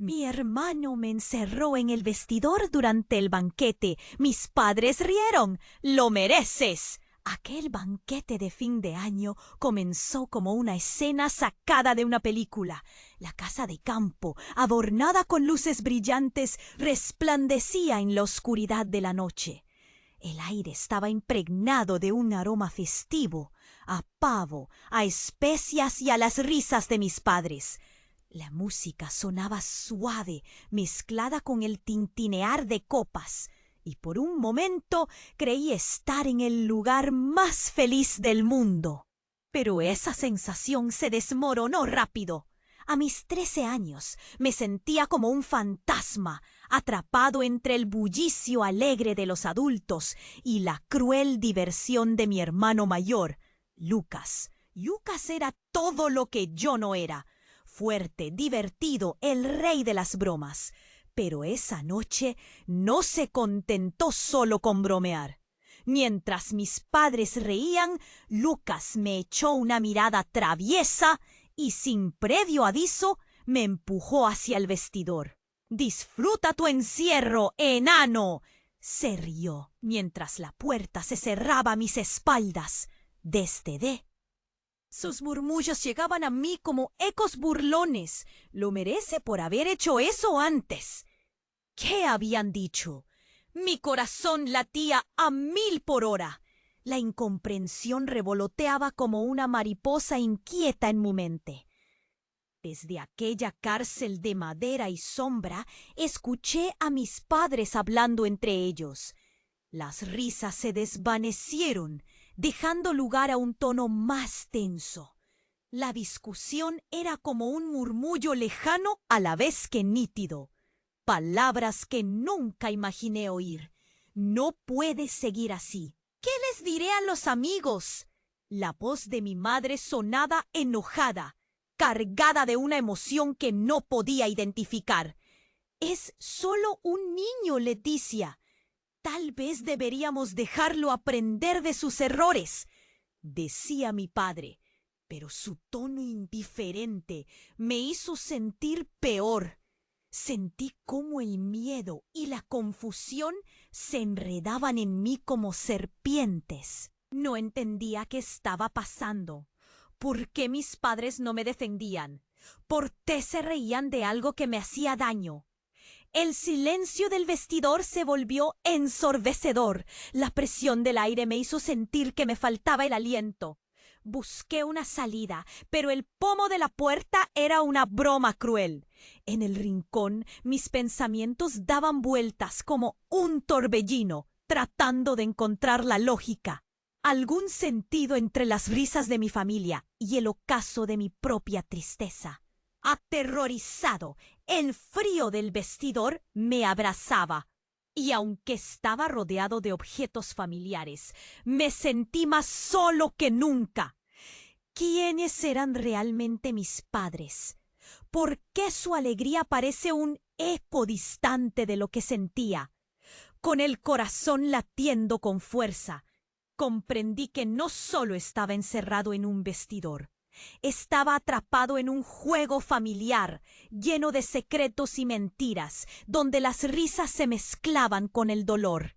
Mi hermano me encerró en el vestidor durante el banquete. Mis padres rieron. ¡Lo mereces! Aquel banquete de fin de año comenzó como una escena sacada de una película. La casa de campo, adornada con luces brillantes, resplandecía en la oscuridad de la noche. El aire estaba impregnado de un aroma festivo, a pavo, a especias y a las risas de mis padres. La música sonaba suave, mezclada con el tintinear de copas, y por un momento creí estar en el lugar más feliz del mundo. Pero esa sensación se desmoronó rápido. A mis 13 años me sentía como un fantasma, atrapado entre el bullicio alegre de los adultos y la cruel diversión de mi hermano mayor, Lucas. Lucas era todo lo que yo no era. Fuerte, divertido, el rey de las bromas. Pero esa noche no se contentó solo con bromear. Mientras mis padres reían, Lucas me echó una mirada traviesa y sin previo aviso me empujó hacia el vestidor. «¡Disfruta tu encierro, enano!», se rió mientras la puerta se cerraba a mis espaldas. Desdedé. Sus murmullos llegaban a mí como ecos burlones. «Lo merece por haber hecho eso antes». ¿Qué habían dicho? Mi corazón latía a 1000 por hora. La incomprensión revoloteaba como una mariposa inquieta en mi mente. Desde aquella cárcel de madera y sombra, escuché a mis padres hablando entre ellos. Las risas se desvanecieron, dejando lugar a un tono más tenso. La discusión era como un murmullo lejano a la vez que nítido. Palabras que nunca imaginé oír. «No puede seguir así. ¿Qué les diré a los amigos?». La voz de mi madre sonaba enojada, cargada de una emoción que no podía identificar. «Es solo un niño, Leticia. Tal vez deberíamos dejarlo aprender de sus errores», decía mi padre, pero su tono indiferente me hizo sentir peor. Sentí cómo el miedo y la confusión se enredaban en mí como serpientes. No entendía qué estaba pasando. ¿Por qué mis padres no me defendían? ¿Por qué se reían de algo que me hacía daño? El silencio del vestidor se volvió ensordecedor. La presión del aire me hizo sentir que me faltaba el aliento. Busqué una salida, pero el pomo de la puerta era una broma cruel. En el rincón, mis pensamientos daban vueltas como un torbellino, tratando de encontrar la lógica, algún sentido entre las risas de mi familia y el ocaso de mi propia tristeza. Aterrorizado, el frío del vestidor me abrazaba. Y aunque estaba rodeado de objetos familiares, me sentí más solo que nunca. ¿Quiénes eran realmente mis padres? ¿Por qué su alegría parece un eco distante de lo que sentía? Con el corazón latiendo con fuerza, comprendí que no solo estaba encerrado en un vestidor. Estaba atrapado en un juego familiar, lleno de secretos y mentiras, donde las risas se mezclaban con el dolor.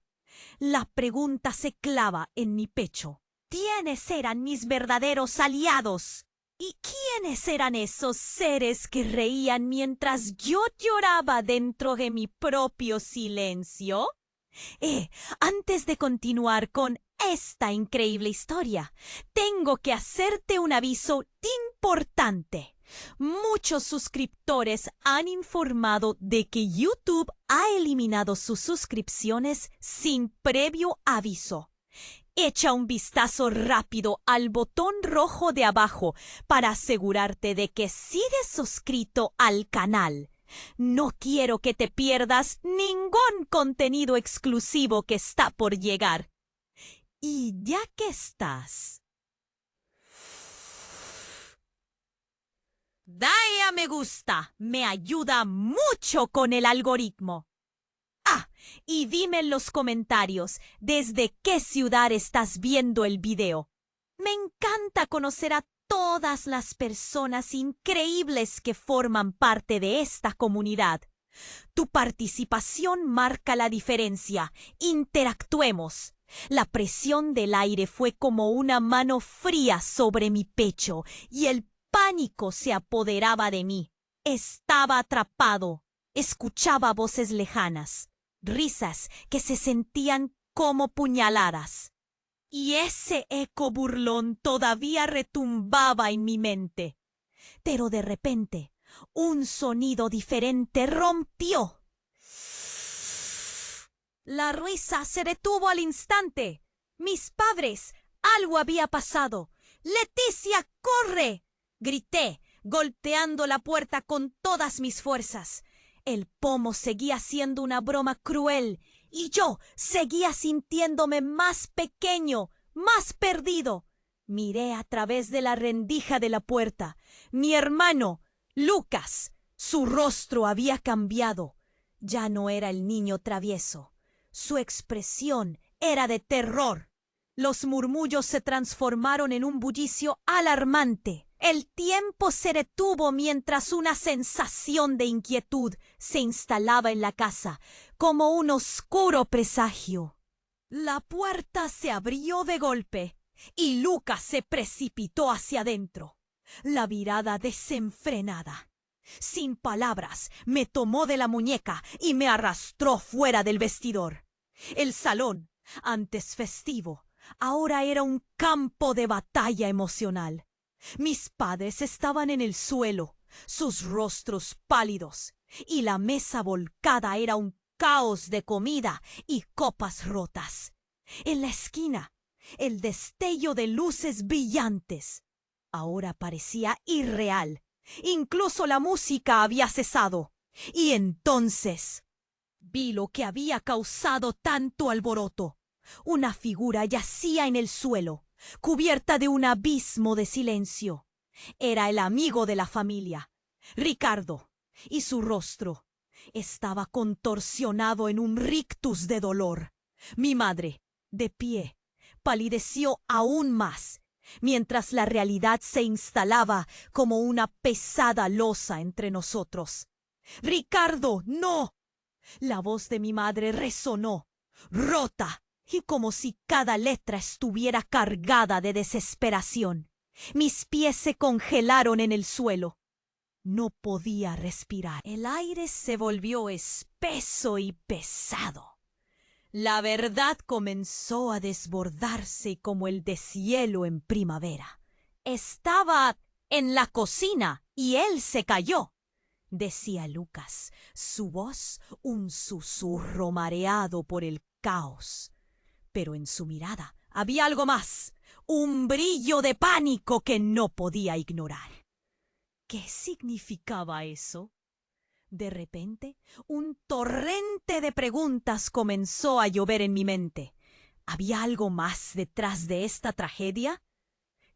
La pregunta se clava en mi pecho. ¿Quiénes eran mis verdaderos aliados? ¿Y quiénes eran esos seres que reían mientras yo lloraba dentro de mi propio silencio? Antes de continuar con esta increíble historia, tengo que hacerte un aviso importante. Muchos suscriptores han informado de que YouTube ha eliminado sus suscripciones sin previo aviso. Echa un vistazo rápido al botón rojo de abajo para asegurarte de que sigues suscrito al canal. No quiero que te pierdas ningún contenido exclusivo que está por llegar. Y ya que estás, dale a me gusta, me ayuda mucho con el algoritmo. Y dime en los comentarios desde qué ciudad estás viendo el video. Me encanta conocer a todas las personas increíbles que forman parte de esta comunidad. Tu participación marca la diferencia. Interactuemos. La presión del aire fue como una mano fría sobre mi pecho y el pánico se apoderaba de mí. Estaba atrapado. Escuchaba voces lejanas, risas que se sentían como puñaladas. Y ese eco burlón todavía retumbaba en mi mente. Pero de repente, un sonido diferente rompió. La risa se detuvo al instante. Mis padres, algo había pasado. ¡Leticia, corre!, grité, golpeando la puerta con todas mis fuerzas. El pomo seguía siendo una broma cruel y yo seguía sintiéndome más pequeño, más perdido. Miré a través de la rendija de la puerta. Mi hermano, Lucas, su rostro había cambiado. Ya no era el niño travieso. Su expresión era de terror. Los murmullos se transformaron en un bullicio alarmante. El tiempo se detuvo mientras una sensación de inquietud se instalaba en la casa, como un oscuro presagio. La puerta se abrió de golpe y Lucas se precipitó hacia adentro, la mirada desenfrenada. Sin palabras, me tomó de la muñeca y me arrastró fuera del vestidor. El salón, antes festivo, ahora era un campo de batalla emocional. Mis padres estaban en el suelo, sus rostros pálidos, y la mesa volcada era un caos de comida y copas rotas. En la esquina, el destello de luces brillantes ahora parecía irreal. Incluso la música había cesado. Y entonces vi lo que había causado tanto alboroto. Una figura yacía en el suelo, cubierta de un abismo de silencio. Era el amigo de la familia, Ricardo, y su rostro estaba contorsionado en un rictus de dolor. Mi madre, de pie, palideció aún más, mientras la realidad se instalaba como una pesada losa entre nosotros. ¡Ricardo, no! La voz de mi madre resonó, rota, y como si cada letra estuviera cargada de desesperación. Mis pies se congelaron en el suelo. No podía respirar. El aire se volvió espeso y pesado. La verdad comenzó a desbordarse como el deshielo en primavera. Estaba en la cocina y él se cayó, decía Lucas, su voz un susurro mareado por el caos. Pero en su mirada había algo más, un brillo de pánico que no podía ignorar. ¿Qué significaba eso? De repente, un torrente de preguntas comenzó a llover en mi mente. ¿Había algo más detrás de esta tragedia?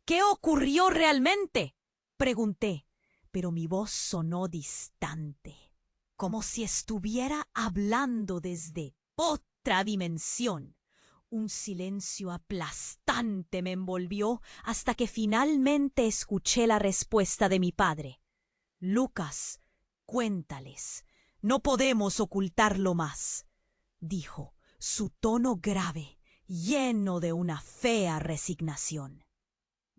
¿Qué ocurrió realmente?, pregunté, pero mi voz sonó distante, como si estuviera hablando desde otra dimensión. Un silencio aplastante me envolvió hasta que finalmente escuché la respuesta de mi padre. Lucas, cuéntales, no podemos ocultarlo más, dijo, su tono grave, lleno de una fea resignación.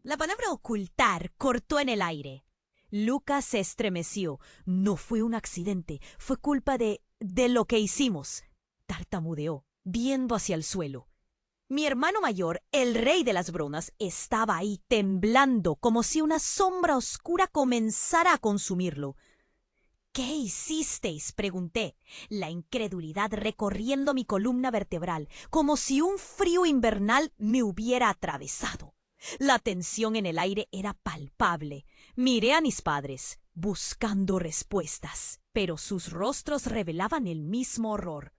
La palabra ocultar cortó en el aire. Lucas se estremeció. No fue un accidente, fue culpa de lo que hicimos, tartamudeó, viendo hacia el suelo. Mi hermano mayor, el rey de las bromas, estaba ahí temblando como si una sombra oscura comenzara a consumirlo. ¿Qué hicisteis?, pregunté, la incredulidad recorriendo mi columna vertebral, como si un frío invernal me hubiera atravesado. La tensión en el aire era palpable. Miré a mis padres, buscando respuestas, pero sus rostros revelaban el mismo horror.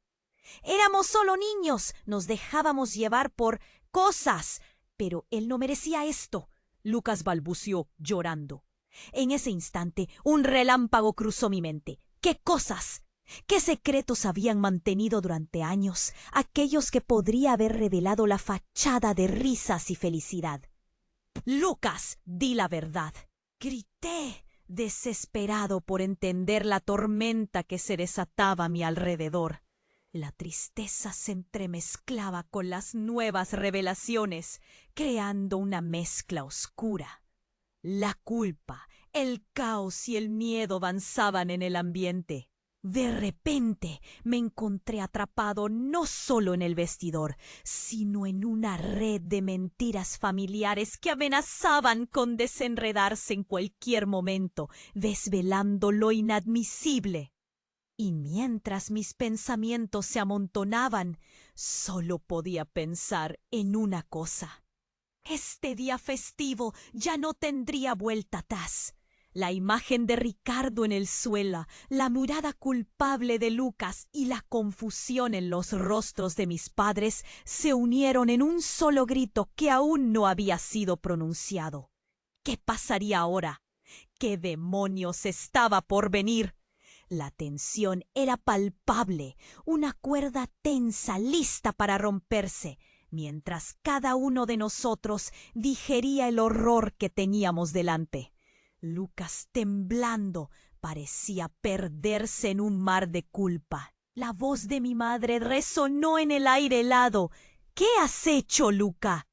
Éramos solo niños, nos dejábamos llevar por cosas, pero él no merecía esto, Lucas balbuceó, llorando. En ese instante, un relámpago cruzó mi mente. ¿Qué cosas? ¿Qué secretos habían mantenido durante años aquellos que podría haber revelado la fachada de risas y felicidad? Lucas, di la verdad. Grité, desesperado por entender la tormenta que se desataba a mi alrededor. La tristeza se entremezclaba con las nuevas revelaciones, creando una mezcla oscura. La culpa, el caos y el miedo danzaban en el ambiente. De repente me encontré atrapado no solo en el vestidor, sino en una red de mentiras familiares que amenazaban con desenredarse en cualquier momento, desvelando lo inadmisible. Y mientras mis pensamientos se amontonaban, solo podía pensar en una cosa. Este día festivo ya no tendría vuelta atrás. La imagen de Ricardo en el suelo, la mirada culpable de Lucas y la confusión en los rostros de mis padres se unieron en un solo grito que aún no había sido pronunciado. ¿Qué pasaría ahora? ¿Qué demonios estaba por venir? La tensión era palpable, una cuerda tensa lista para romperse, mientras cada uno de nosotros digería el horror que teníamos delante. Lucas, temblando, parecía perderse en un mar de culpa. La voz de mi madre resonó en el aire helado. ¿Qué has hecho, Luca?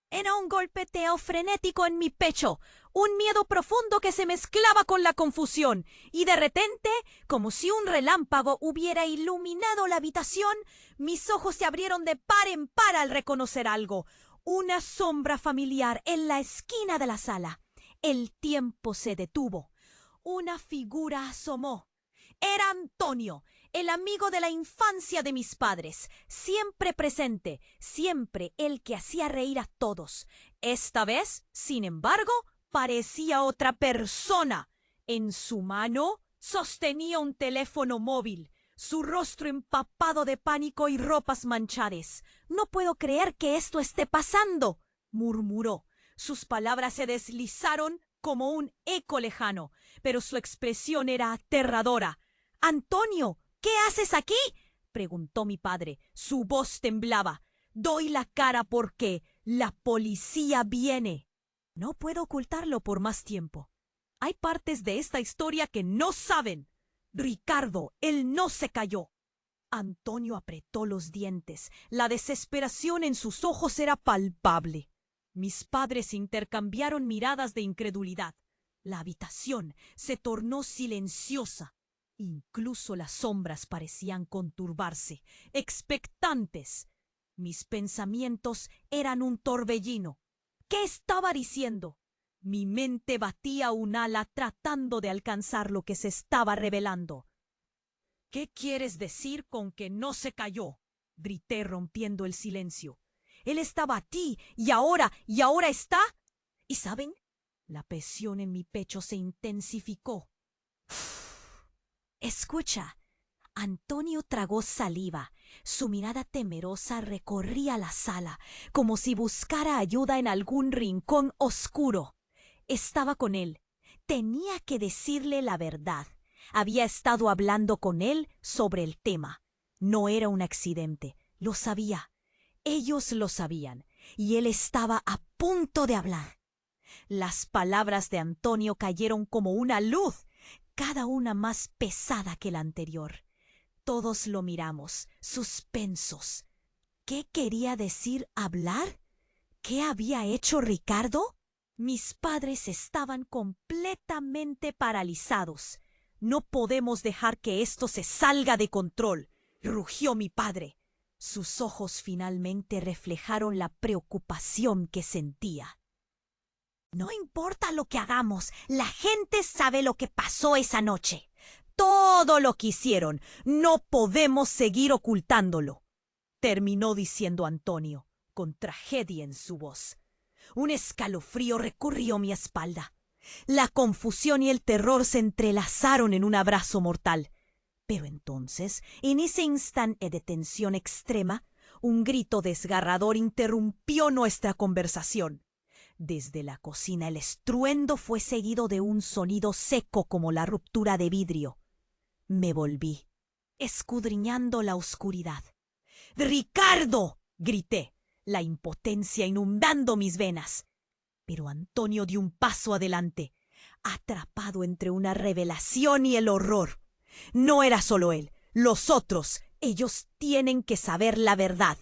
Era un golpeteo frenético en mi pecho, un miedo profundo que se mezclaba con la confusión, y de repente, como si un relámpago hubiera iluminado la habitación, mis ojos se abrieron de par en par al reconocer algo, una sombra familiar en la esquina de la sala. El tiempo se detuvo. Una figura asomó. Era Antonio, el amigo de la infancia de mis padres, siempre presente, siempre el que hacía reír a todos. Esta vez, sin embargo, parecía otra persona. En su mano sostenía un teléfono móvil, su rostro empapado de pánico y ropas manchadas. «No puedo creer que esto esté pasando», murmuró. Sus palabras se deslizaron como un eco lejano, pero su expresión era aterradora. «Antonio, ¿qué haces aquí?», preguntó mi padre. Su voz temblaba. «Doy la cara porque la policía viene». No puedo ocultarlo por más tiempo. Hay partes de esta historia que no saben. Ricardo, él no se cayó. Antonio apretó los dientes. La desesperación en sus ojos era palpable. Mis padres intercambiaron miradas de incredulidad. La habitación se tornó silenciosa. Incluso las sombras parecían conturbarse, expectantes. Mis pensamientos eran un torbellino. ¿Qué estaba diciendo? Mi mente batía un ala tratando de alcanzar lo que se estaba revelando. «¿Qué quieres decir con que no se cayó?», grité rompiendo el silencio. «Él estaba aquí y ahora está». ¿Y saben? La presión en mi pecho se intensificó. Escucha. Antonio tragó saliva. Su mirada temerosa recorría la sala, como si buscara ayuda en algún rincón oscuro. Estaba con él. Tenía que decirle la verdad. Había estado hablando con él sobre el tema. No era un accidente. Lo sabía. Ellos lo sabían. Y él estaba a punto de hablar. Las palabras de Antonio cayeron como una luz, cada una más pesada que la anterior. Todos lo miramos, suspensos. ¿Qué quería decir hablar? ¿Qué había hecho Ricardo? Mis padres estaban completamente paralizados. «No podemos dejar que esto se salga de control», rugió mi padre. Sus ojos finalmente reflejaron la preocupación que sentía. «No importa lo que hagamos, la gente sabe lo que pasó esa noche. Todo lo que hicieron, no podemos seguir ocultándolo», terminó diciendo Antonio, con tragedia en su voz. Un escalofrío recorrió mi espalda. La confusión y el terror se entrelazaron en un abrazo mortal. Pero entonces, en ese instante de tensión extrema, un grito desgarrador interrumpió nuestra conversación. Desde la cocina el estruendo fue seguido de un sonido seco como la ruptura de vidrio. Me volví, escudriñando la oscuridad. «¡Ricardo!», grité, la impotencia inundando mis venas. Pero Antonio dio un paso adelante, atrapado entre una revelación y el horror. No era solo él, los otros, ellos tienen que saber la verdad.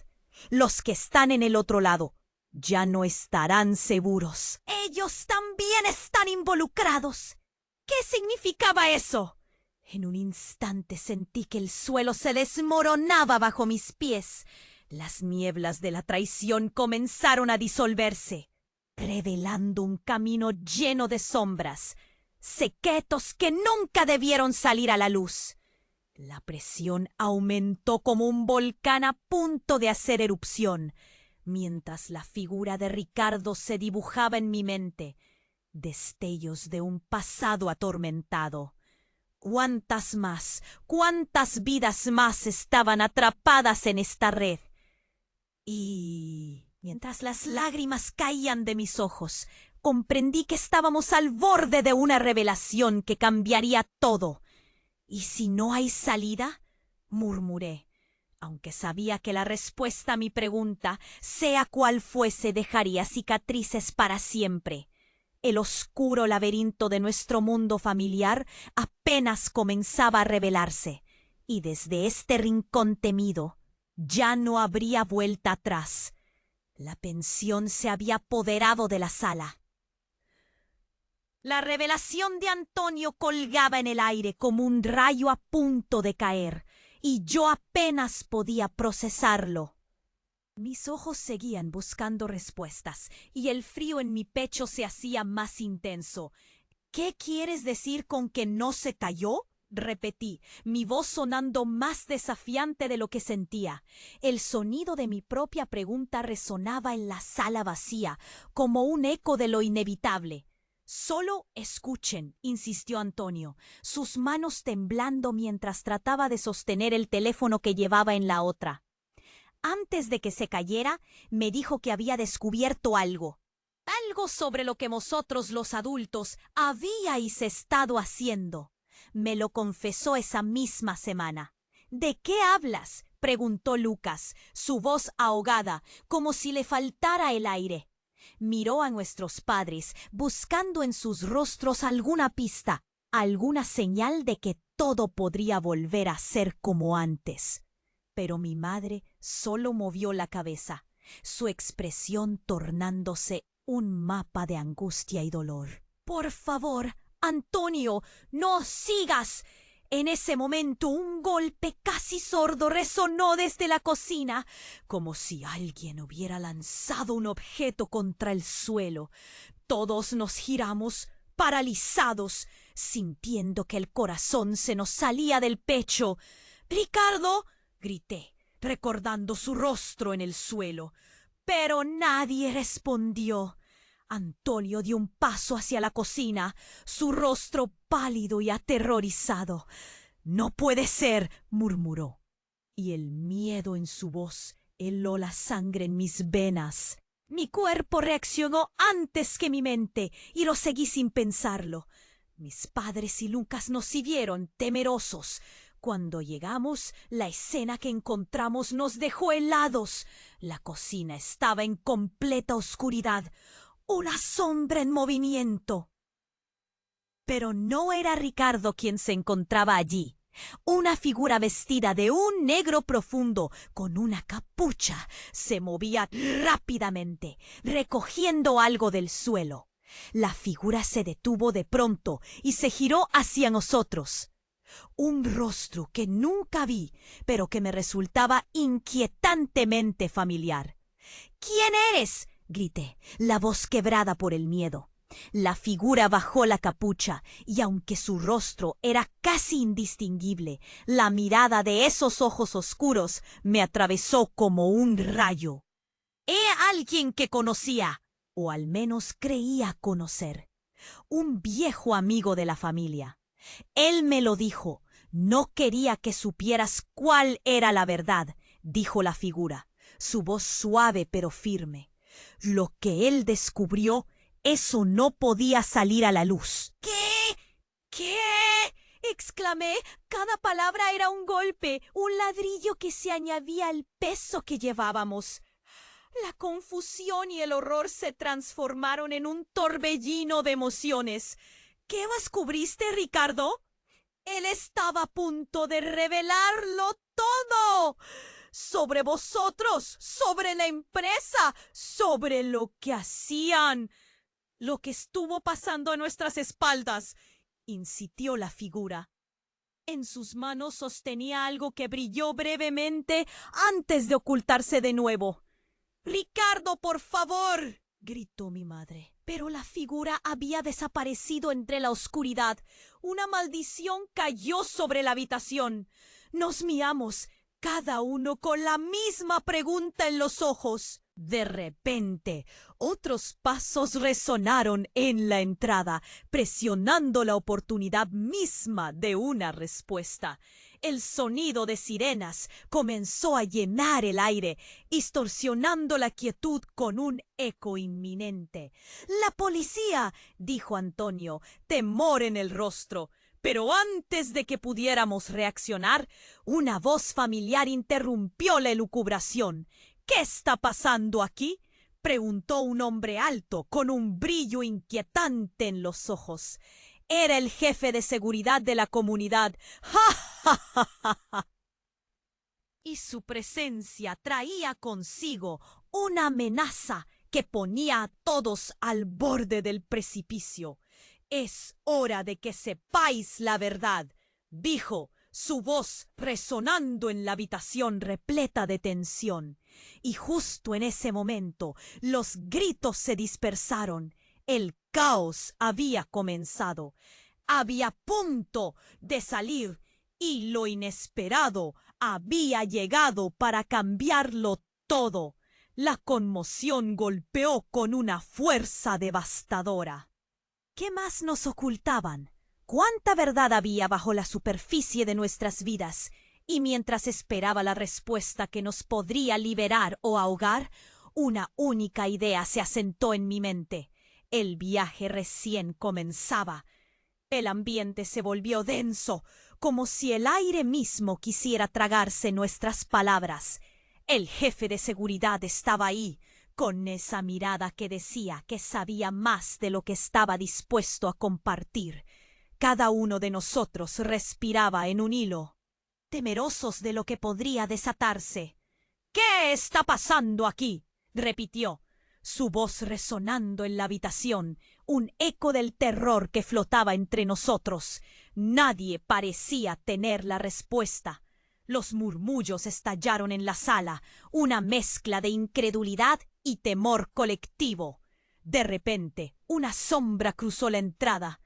Los que están en el otro lado ya no estarán seguros. Ellos también están involucrados. ¿Qué significaba eso? En un instante sentí que el suelo se desmoronaba bajo mis pies. Las nieblas de la traición comenzaron a disolverse, revelando un camino lleno de sombras, secretos que nunca debieron salir a la luz. La presión aumentó como un volcán a punto de hacer erupción, mientras la figura de Ricardo se dibujaba en mi mente, destellos de un pasado atormentado. ¿Cuántas vidas más estaban atrapadas en esta red? Y mientras las lágrimas caían de mis ojos, comprendí que estábamos al borde de una revelación que cambiaría todo. ¿Y si no hay salida?, murmuré, aunque sabía que la respuesta a mi pregunta, sea cual fuese, dejaría cicatrices para siempre. El oscuro laberinto de nuestro mundo familiar apenas comenzaba a revelarse, y desde este rincón temido ya no habría vuelta atrás. La pensión se había apoderado de la sala. La revelación de Antonio colgaba en el aire como un rayo a punto de caer, y yo apenas podía procesarlo. Mis ojos seguían buscando respuestas, y el frío en mi pecho se hacía más intenso. ¿Qué quieres decir con que no se cayó?, repetí, mi voz sonando más desafiante de lo que sentía. El sonido de mi propia pregunta resonaba en la sala vacía, como un eco de lo inevitable. «Solo escuchen», insistió Antonio, sus manos temblando mientras trataba de sostener el teléfono que llevaba en la otra. Antes de que se cayera, me dijo que había descubierto algo. Algo sobre lo que vosotros los adultos habíais estado haciendo. Me lo confesó esa misma semana. ¿De qué hablas?, preguntó Lucas, su voz ahogada, como si le faltara el aire. Miró a nuestros padres, buscando en sus rostros alguna pista, alguna señal de que todo podría volver a ser como antes. Pero mi madre solo movió la cabeza, su expresión tornándose un mapa de angustia y dolor. «Por favor, Antonio, no sigas». En ese momento un golpe casi sordo resonó desde la cocina, como si alguien hubiera lanzado un objeto contra el suelo. Todos nos giramos, paralizados, sintiendo que el corazón se nos salía del pecho. «¡Ricardo!», grité, recordando su rostro en el suelo. Pero nadie respondió. Antonio dio un paso hacia la cocina, su rostro pálido y aterrorizado. «No puede ser», murmuró, y el miedo en su voz heló la sangre en mis venas. Mi cuerpo reaccionó antes que mi mente, y lo seguí sin pensarlo. Mis padres y Lucas nos siguieron, temerosos. Cuando llegamos, la escena que encontramos nos dejó helados. La cocina estaba en completa oscuridad. Una sombra en movimiento. Pero no era Ricardo quien se encontraba allí. Una figura vestida de un negro profundo, con una capucha, se movía rápidamente, recogiendo algo del suelo. La figura se detuvo de pronto y se giró hacia nosotros. Un rostro que nunca vi, pero que me resultaba inquietantemente familiar. «¿Quién eres?», grité, la voz quebrada por el miedo. La figura bajó la capucha, y aunque su rostro era casi indistinguible, la mirada de esos ojos oscuros me atravesó como un rayo. Era alguien que conocía, o al menos creía conocer. Un viejo amigo de la familia. Él me lo dijo. «No quería que supieras cuál era la verdad», dijo la figura, su voz suave pero firme. «Lo que él descubrió, eso no podía salir a la luz». ¿Qué? Exclamé. Cada palabra era un golpe, un ladrillo que se añadía al peso que llevábamos. La confusión y el horror se transformaron en un torbellino de emociones. ¿Qué descubriste, Ricardo? Él estaba a punto de revelarlo todo. Sobre vosotros, sobre la empresa, sobre lo que hacían, lo que estuvo pasando a nuestras espaldas, insistió la figura. En sus manos sostenía algo que brilló brevemente antes de ocultarse de nuevo. —¡Ricardo, por favor! —gritó mi madre. Pero la figura había desaparecido entre la oscuridad. Una maldición cayó sobre la habitación. Nos miramos, cada uno con la misma pregunta en los ojos. De repente, otros pasos resonaron en la entrada, presionando la oportunidad misma de una respuesta. El sonido de sirenas comenzó a llenar el aire, distorsionando la quietud con un eco inminente. «¡La policía!», dijo Antonio, temor en el rostro. Pero antes de que pudiéramos reaccionar, una voz familiar interrumpió la elucubración. «¿Qué está pasando aquí?», preguntó un hombre alto, con un brillo inquietante en los ojos. Era el jefe de seguridad de la comunidad. ¡Ja, ja, ja, ja, ja! Y su presencia traía consigo una amenaza que ponía a todos al borde del precipicio. «Es hora de que sepáis la verdad», dijo, su voz resonando en la habitación repleta de tensión. Y justo en ese momento los gritos se dispersaron. El caos había comenzado. Había punto de salir y lo inesperado había llegado para cambiarlo todo. La conmoción golpeó con una fuerza devastadora. ¿Qué más nos ocultaban? ¿Cuánta verdad había bajo la superficie de nuestras vidas? Y mientras esperaba la respuesta que nos podría liberar o ahogar, una única idea se asentó en mi mente. El viaje recién comenzaba. El ambiente se volvió denso, como si el aire mismo quisiera tragarse nuestras palabras. El jefe de seguridad estaba ahí, con esa mirada que decía que sabía más de lo que estaba dispuesto a compartir. Cada uno de nosotros respiraba en un hilo, temerosos de lo que podría desatarse. «¿Qué está pasando aquí?», repitió, su voz resonando en la habitación, un eco del terror que flotaba entre nosotros. Nadie parecía tener la respuesta. Los murmullos estallaron en la sala, una mezcla de incredulidad y temor colectivo. De repente, una sombra cruzó la entrada.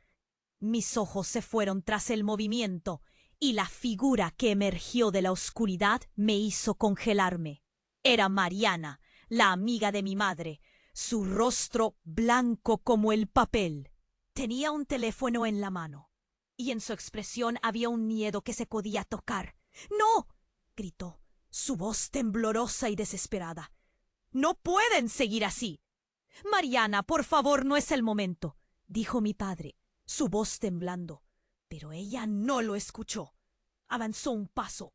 Mis ojos se fueron tras el movimiento, y la figura que emergió de la oscuridad me hizo congelarme. Era Mariana, la amiga de mi madre, su rostro blanco como el papel. Tenía un teléfono en la mano, y en su expresión había un miedo que se podía tocar. «¡No!», gritó, su voz temblorosa y desesperada. «No pueden seguir así». «Mariana, por favor, no es el momento», dijo mi padre, su voz temblando. Pero ella no lo escuchó. Avanzó un paso.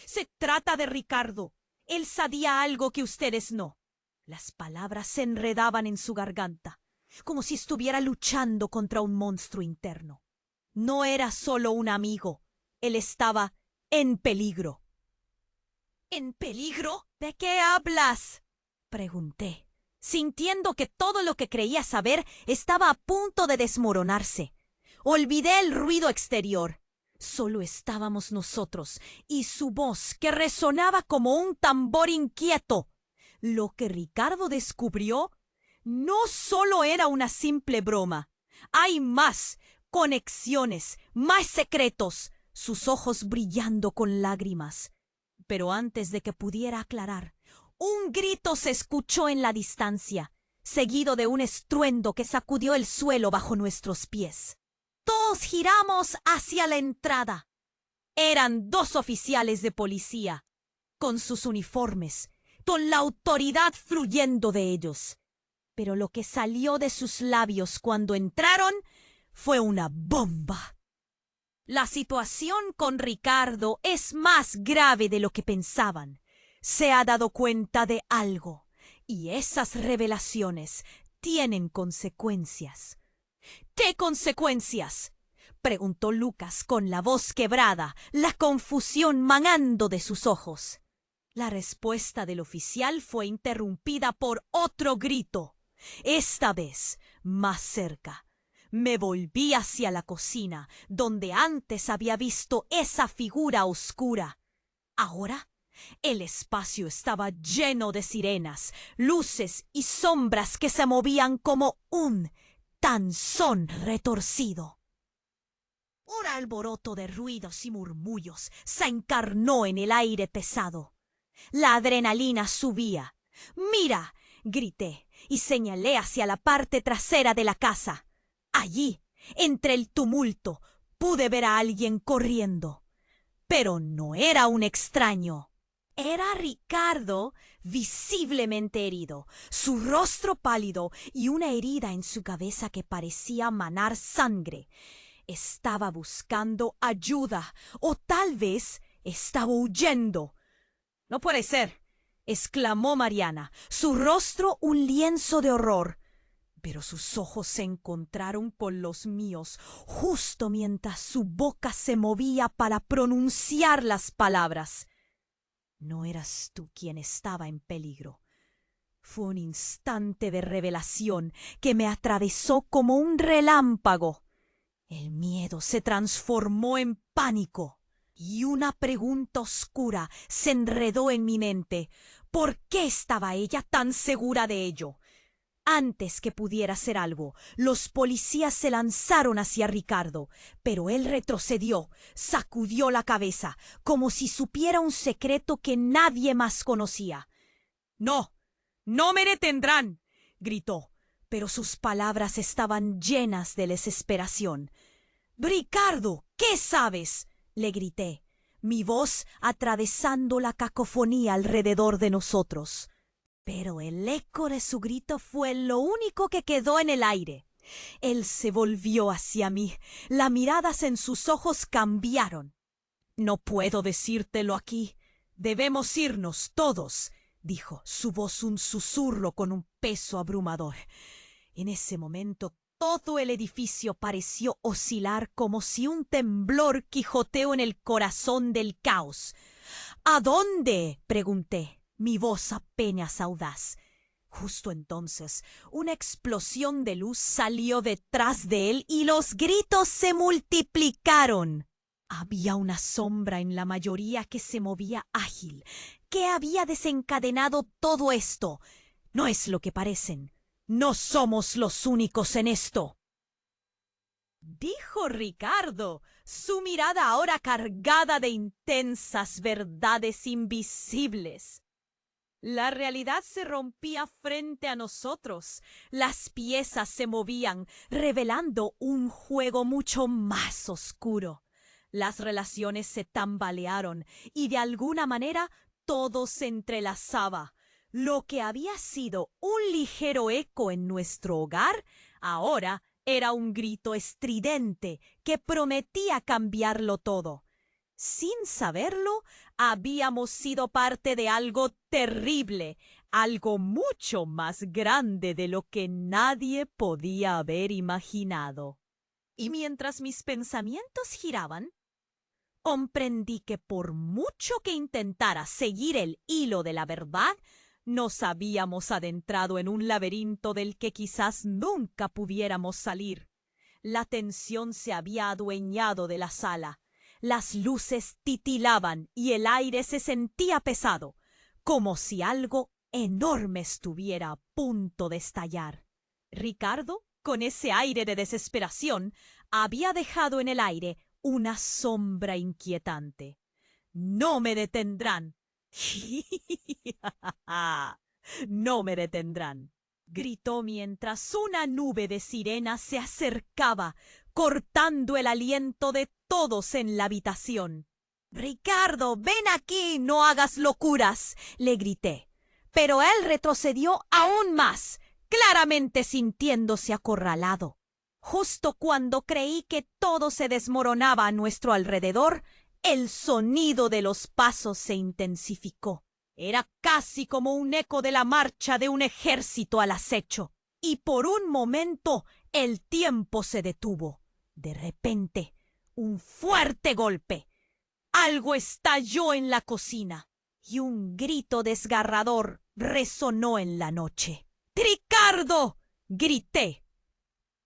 «Se trata de Ricardo. Él sabía algo que ustedes no». Las palabras se enredaban en su garganta, como si estuviera luchando contra un monstruo interno. No era solo un amigo. Él estaba en peligro. «¿En peligro? ¿De qué hablas?», pregunté, sintiendo que todo lo que creía saber estaba a punto de desmoronarse. Olvidé el ruido exterior. Solo estábamos nosotros y su voz que resonaba como un tambor inquieto. Lo que Ricardo descubrió no solo era una simple broma. Hay más conexiones, más secretos, sus ojos brillando con lágrimas. Pero antes de que pudiera aclarar, un grito se escuchó en la distancia, seguido de un estruendo que sacudió el suelo bajo nuestros pies. Todos giramos hacia la entrada. Eran 2 oficiales de policía, con sus uniformes, con la autoridad fluyendo de ellos. Pero lo que salió de sus labios cuando entraron fue una bomba. La situación con Ricardo es más grave de lo que pensaban. Se ha dado cuenta de algo, Y esas revelaciones tienen consecuencias. ¿Qué consecuencias?, preguntó Lucas con la voz quebrada, la confusión manando de sus ojos. La respuesta del oficial fue interrumpida por otro grito. Esta vez, más cerca. Me volví hacia la cocina, donde antes había visto esa figura oscura. Ahora, el espacio estaba lleno de sirenas, luces y sombras que se movían como un danzón retorcido. Un alboroto de ruidos y murmullos se encarnó en el aire pesado. La adrenalina subía. «¡Mira!», grité y señalé hacia la parte trasera de la casa. Allí, entre el tumulto, pude ver a alguien corriendo. Pero no era un extraño. Era Ricardo, visiblemente herido, su rostro pálido y una herida en su cabeza que parecía manar sangre. Estaba buscando ayuda, o tal vez estaba huyendo. «No puede ser», exclamó Mariana, su rostro un lienzo de horror. Pero sus ojos se encontraron con los míos justo mientras su boca se movía para pronunciar las palabras. No eras tú quien estaba en peligro. Fue un instante de revelación que me atravesó como un relámpago. El miedo se transformó en pánico y una pregunta oscura se enredó en mi mente. ¿Por qué estaba ella tan segura de ello? Antes que pudiera hacer algo, los policías se lanzaron hacia Ricardo, pero él retrocedió, sacudió la cabeza, como si supiera un secreto que nadie más conocía. «No, no me detendrán», gritó, pero sus palabras estaban llenas de desesperación. «Ricardo, ¿qué sabes?», le grité, mi voz atravesando la cacofonía alrededor de nosotros. Pero el eco de su grito fue lo único que quedó en el aire. Él se volvió hacia mí. Las miradas en sus ojos cambiaron. «No puedo decírtelo aquí. Debemos irnos todos», dijo, su voz un susurro con un peso abrumador. En ese momento todo el edificio pareció oscilar como si un temblor quijoteó en el corazón del caos. «¿A dónde?», pregunté, mi voz apenas audaz. Justo entonces, una explosión de luz salió detrás de él y los gritos se multiplicaron. Había una sombra en la mayoría que se movía ágil. ¿Qué había desencadenado todo esto? No es lo que parecen. No somos los únicos en esto», dijo Ricardo, su mirada ahora cargada de intensas verdades invisibles. La realidad se rompía frente a nosotros. Las piezas se movían, revelando un juego mucho más oscuro. Las relaciones se tambalearon y de alguna manera todo se entrelazaba. Lo que había sido un ligero eco en nuestro hogar, ahora era un grito estridente que prometía cambiarlo todo. Sin saberlo, habíamos sido parte de algo terrible, algo mucho más grande de lo que nadie podía haber imaginado. Y mientras mis pensamientos giraban, comprendí que por mucho que intentara seguir el hilo de la verdad, nos habíamos adentrado en un laberinto del que quizás nunca pudiéramos salir. La tensión se había adueñado de la sala. Las luces titilaban y el aire se sentía pesado, como si algo enorme estuviera a punto de estallar. Ricardo, con ese aire de desesperación, había dejado en el aire una sombra inquietante. «No me detendrán». «No me detendrán», gritó mientras una nube de sirenas se acercaba, cortando el aliento de todos en la habitación. «Ricardo, ven aquí, no hagas locuras», le grité. Pero él retrocedió aún más, claramente sintiéndose acorralado. Justo cuando creí que todo se desmoronaba a nuestro alrededor, el sonido de los pasos se intensificó. Era casi como un eco de la marcha de un ejército al acecho. Y por un momento el tiempo se detuvo. De repente, un fuerte golpe. Algo estalló en la cocina y un grito desgarrador resonó en la noche. ¡Ricardo! Grité,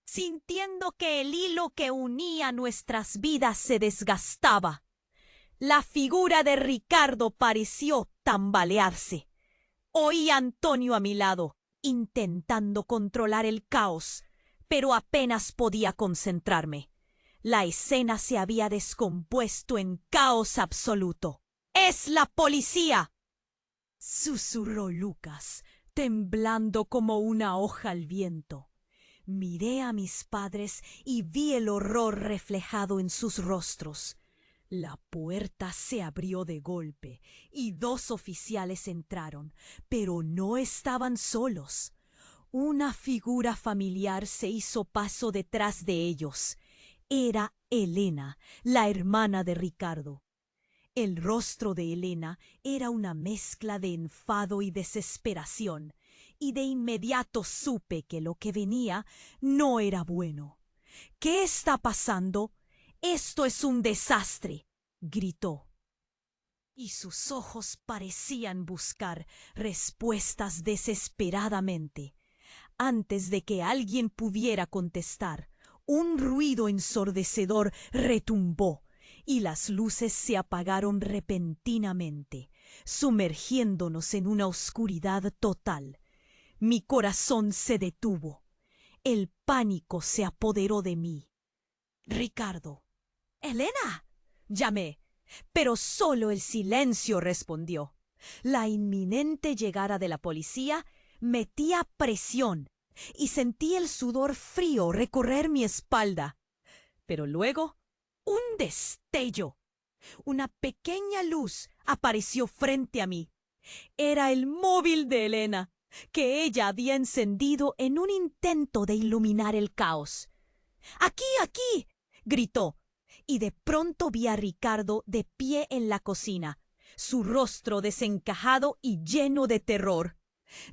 sintiendo que el hilo que unía nuestras vidas se desgastaba. La figura de Ricardo pareció tambalearse. Oí a Antonio a mi lado, intentando controlar el caos, pero apenas podía concentrarme. La escena se había descompuesto en caos absoluto. ¡Es la policía!, susurró Lucas, temblando como una hoja al viento. Miré a mis padres y vi el horror reflejado en sus rostros. La puerta se abrió de golpe y 2 oficiales entraron, pero no estaban solos. Una figura familiar se hizo paso detrás de ellos. Era Elena, la hermana de Ricardo. El rostro de Elena era una mezcla de enfado y desesperación, y de inmediato supe que lo que venía no era bueno. «¿Qué está pasando? Esto es un desastre», gritó. Y sus ojos parecían buscar respuestas desesperadamente. Antes de que alguien pudiera contestar, un ruido ensordecedor retumbó y las luces se apagaron repentinamente, sumergiéndonos en una oscuridad total. Mi corazón se detuvo. El pánico se apoderó de mí. «Ricardo». «Elena», llamé, pero solo el silencio respondió. La inminente llegada de la policía metía presión y sentí el sudor frío recorrer mi espalda. Pero luego, un destello. Una pequeña luz apareció frente a mí. Era el móvil de Elena, que ella había encendido en un intento de iluminar el caos. «¡Aquí, aquí!», gritó, y de pronto vi a Ricardo de pie en la cocina, su rostro desencajado y lleno de terror.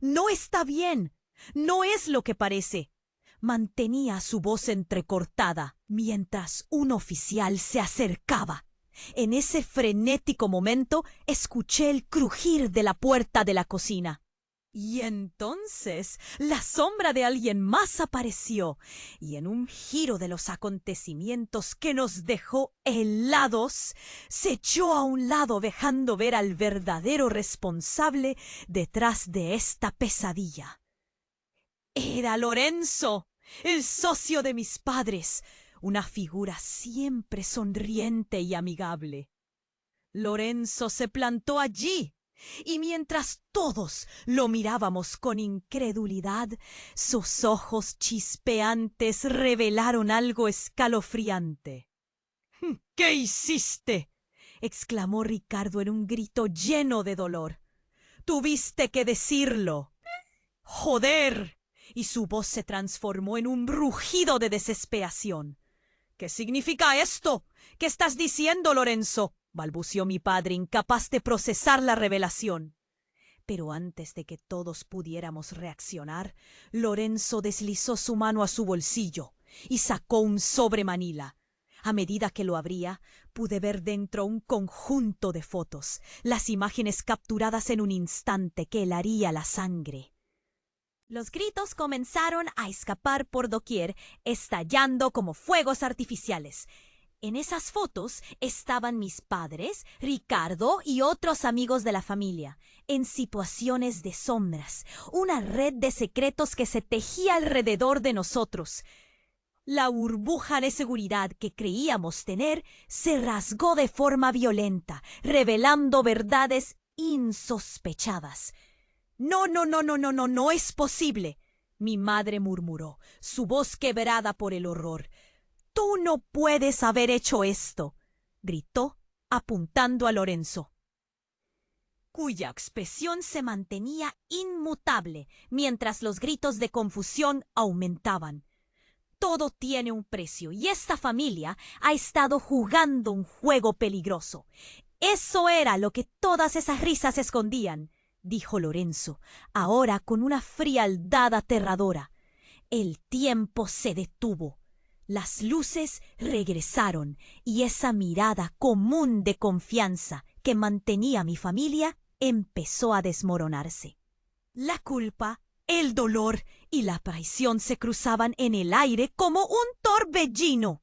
«No está bien. No es lo que parece». Mantenía su voz entrecortada mientras un oficial se acercaba. En ese frenético momento escuché el crujir de la puerta de la cocina. Y entonces la sombra de alguien más apareció, y en un giro de los acontecimientos que nos dejó helados, se echó a un lado dejando ver al verdadero responsable detrás de esta pesadilla. Era Lorenzo, el socio de mis padres, una figura siempre sonriente y amigable. Lorenzo se plantó allí, y mientras todos lo mirábamos con incredulidad, sus ojos chispeantes revelaron algo escalofriante. «¿Qué hiciste?», exclamó Ricardo en un grito lleno de dolor. «Tuviste que decirlo». «¡Joder!», y su voz se transformó en un rugido de desesperación. «¿Qué significa esto? ¿Qué estás diciendo, Lorenzo?», balbució mi padre, incapaz de procesar la revelación. Pero antes de que todos pudiéramos reaccionar, Lorenzo deslizó su mano a su bolsillo y sacó un sobre manila. A medida que lo abría, pude ver dentro un conjunto de fotos, las imágenes capturadas en un instante que helaría la sangre. Los gritos comenzaron a escapar por doquier, estallando como fuegos artificiales. En esas fotos estaban mis padres, Ricardo y otros amigos de la familia, en situaciones de sombras, una red de secretos que se tejía alrededor de nosotros. La burbuja de seguridad que creíamos tener se rasgó de forma violenta, revelando verdades insospechadas. «No, no, no, no, no, no, no es posible», mi madre murmuró, su voz quebrada por el horror. «Tú no puedes haber hecho esto», gritó, apuntando a Lorenzo, cuya expresión se mantenía inmutable mientras los gritos de confusión aumentaban. «Todo tiene un precio y esta familia ha estado jugando un juego peligroso. Eso era lo que todas esas risas escondían, dijo Lorenzo, ahora con una frialdad aterradora. El tiempo se detuvo. Las luces regresaron y esa mirada común de confianza que mantenía mi familia empezó a desmoronarse. La culpa, el dolor y la traición se cruzaban en el aire como un torbellino.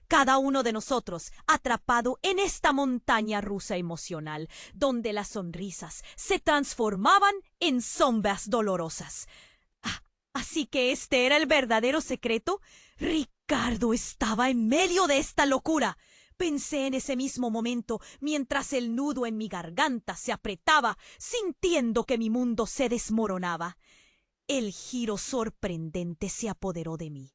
Cada uno de nosotros atrapado en esta montaña rusa emocional, donde las sonrisas se transformaban en sombras dolorosas. Así que este era el verdadero secreto. Ricardo estaba en medio de esta locura. Pensé en ese mismo momento, mientras el nudo en mi garganta se apretaba, sintiendo que mi mundo se desmoronaba. El giro sorprendente se apoderó de mí,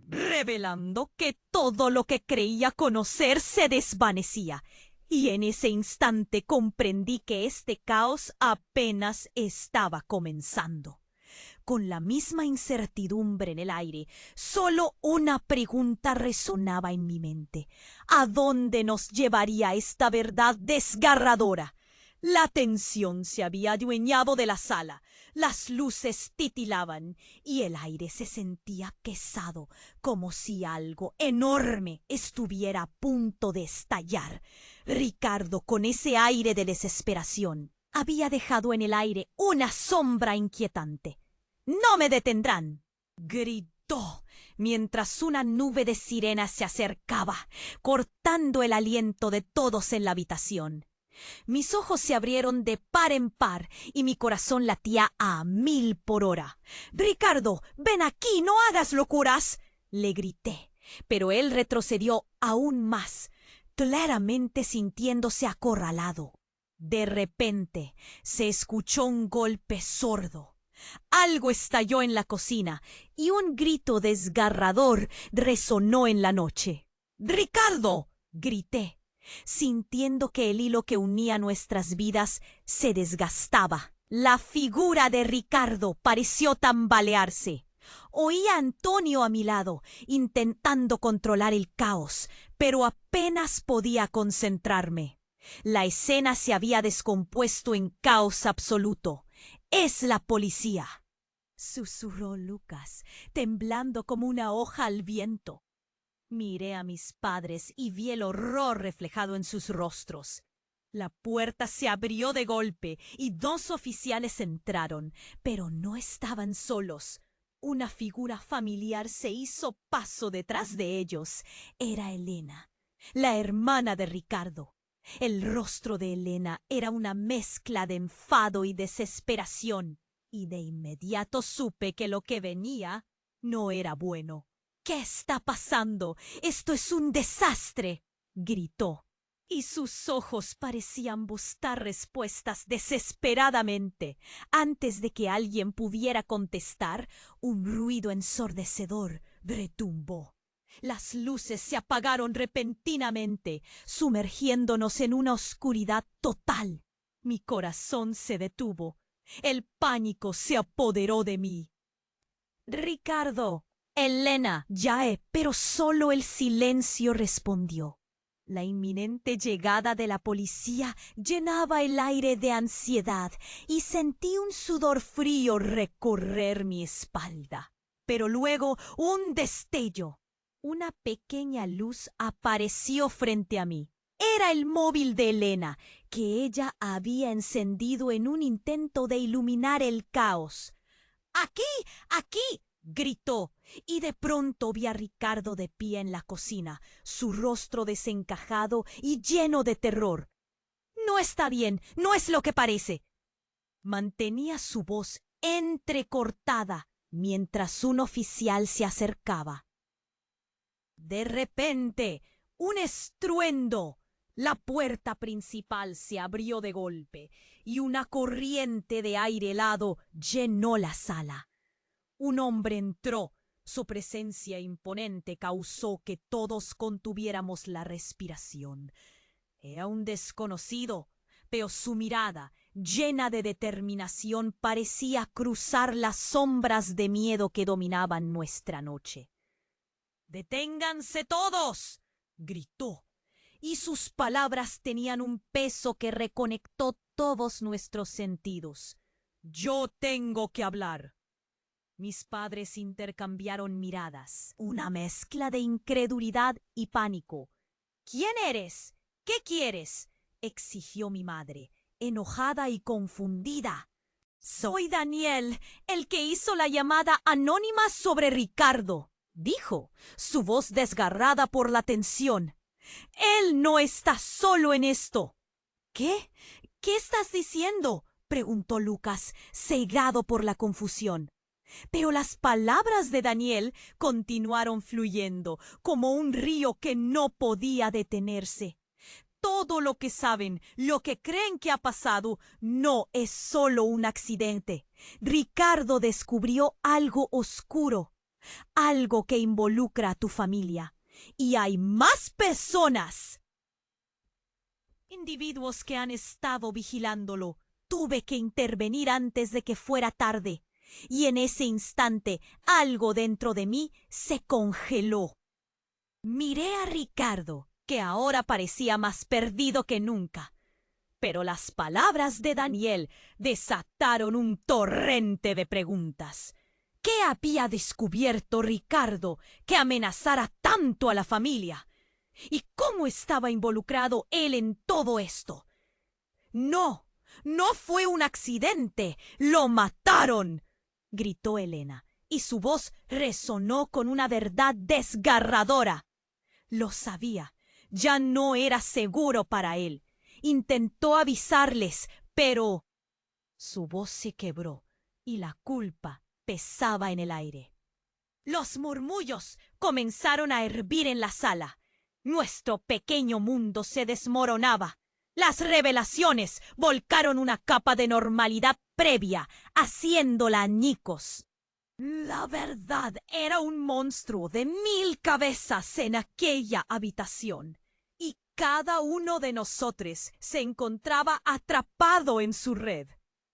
revelando que todo lo que creía conocer se desvanecía. Y en ese instante comprendí que este caos apenas estaba comenzando. Con la misma incertidumbre en el aire, solo una pregunta resonaba en mi mente. ¿A dónde nos llevaría esta verdad desgarradora? La tensión se había adueñado de la sala, las luces titilaban y el aire se sentía pesado, como si algo enorme estuviera a punto de estallar. Ricardo, con ese aire de desesperación, había dejado en el aire una sombra inquietante. «¡No me detendrán!», gritó, mientras una nube de sirenas se acercaba, cortando el aliento de todos en la habitación. Mis ojos se abrieron de par en par y mi corazón latía a 1000 por hora. «Ricardo, ven aquí, no hagas locuras», le grité, pero él retrocedió aún más, claramente sintiéndose acorralado. De repente se escuchó un golpe sordo. Algo estalló en la cocina y un grito desgarrador resonó en la noche. «¡Ricardo!», grité, sintiendo que el hilo que unía nuestras vidas se desgastaba. La figura de Ricardo pareció tambalearse. Oí a Antonio a mi lado, intentando controlar el caos, pero apenas podía concentrarme. La escena se había descompuesto en caos absoluto. «¡Es la policía!», susurró Lucas, temblando como una hoja al viento. Miré a mis padres y vi el horror reflejado en sus rostros. La puerta se abrió de golpe y 2 oficiales entraron, pero no estaban solos. Una figura familiar se hizo paso detrás de ellos. Era Elena, la hermana de Ricardo. El rostro de Elena era una mezcla de enfado y desesperación, y de inmediato supe que lo que venía no era bueno. «¿Qué está pasando? ¡Esto es un desastre!», gritó, y sus ojos parecían buscar respuestas desesperadamente. Antes de que alguien pudiera contestar, un ruido ensordecedor retumbó. Las luces se apagaron repentinamente, sumergiéndonos en una oscuridad total. Mi corazón se detuvo. El pánico se apoderó de mí. «Ricardo, Elena, Yae», pero solo el silencio respondió. La inminente llegada de la policía llenaba el aire de ansiedad y sentí un sudor frío recorrer mi espalda. Pero luego un destello. Una pequeña luz apareció frente a mí. Era el móvil de Elena, que ella había encendido en un intento de iluminar el caos. «¡Aquí! ¡Aquí!», gritó, y de pronto vi a Ricardo de pie en la cocina, su rostro desencajado y lleno de terror. «No está bien, no es lo que parece». Mantenía su voz entrecortada mientras un oficial se acercaba. De repente, un estruendo. La puerta principal se abrió de golpe y una corriente de aire helado llenó la sala. Un hombre entró. Su presencia imponente causó que todos contuviéramos la respiración. Era un desconocido, pero su mirada, llena de determinación, parecía cruzar las sombras de miedo que dominaban nuestra noche. «¡Deténganse todos!», gritó, y sus palabras tenían un peso que reconectó todos nuestros sentidos. «Yo tengo que hablar». Mis padres intercambiaron miradas, una mezcla de incredulidad y pánico. «¿Quién eres? ¿Qué quieres?», exigió mi madre, enojada y confundida. «Soy Daniel, el que hizo la llamada anónima sobre Ricardo», dijo, su voz desgarrada por la tensión. «Él no está solo en esto». «¿Qué? ¿Qué estás diciendo?», preguntó Lucas, cegado por la confusión. Pero las palabras de Daniel continuaron fluyendo como un río que no podía detenerse. Todo lo que saben, lo que creen que ha pasado, no es solo un accidente. Ricardo descubrió algo oscuro, algo que involucra a tu familia. Y hay más personas. Individuos que han estado vigilándolo. Tuve que intervenir antes de que fuera tarde. Y en ese instante algo dentro de mí se congeló. Miré a Ricardo, que ahora parecía más perdido que nunca. Pero las palabras de Daniel desataron un torrente de preguntas. ¿Qué había descubierto Ricardo que amenazara tanto a la familia? ¿Y cómo estaba involucrado él en todo esto? «No, no fue un accidente, lo mataron», gritó Elena, y su voz resonó con una verdad desgarradora. Lo sabía, ya no era seguro para él. Intentó avisarles, pero su voz se quebró y la culpa pesaba en el aire. Los murmullos comenzaron a hervir en la sala. Nuestro pequeño mundo se desmoronaba. Las revelaciones volcaron una capa de normalidad previa, haciéndola añicos. La verdad era un monstruo de 1000 cabezas en aquella habitación, y cada uno de nosotros se encontraba atrapado en su red.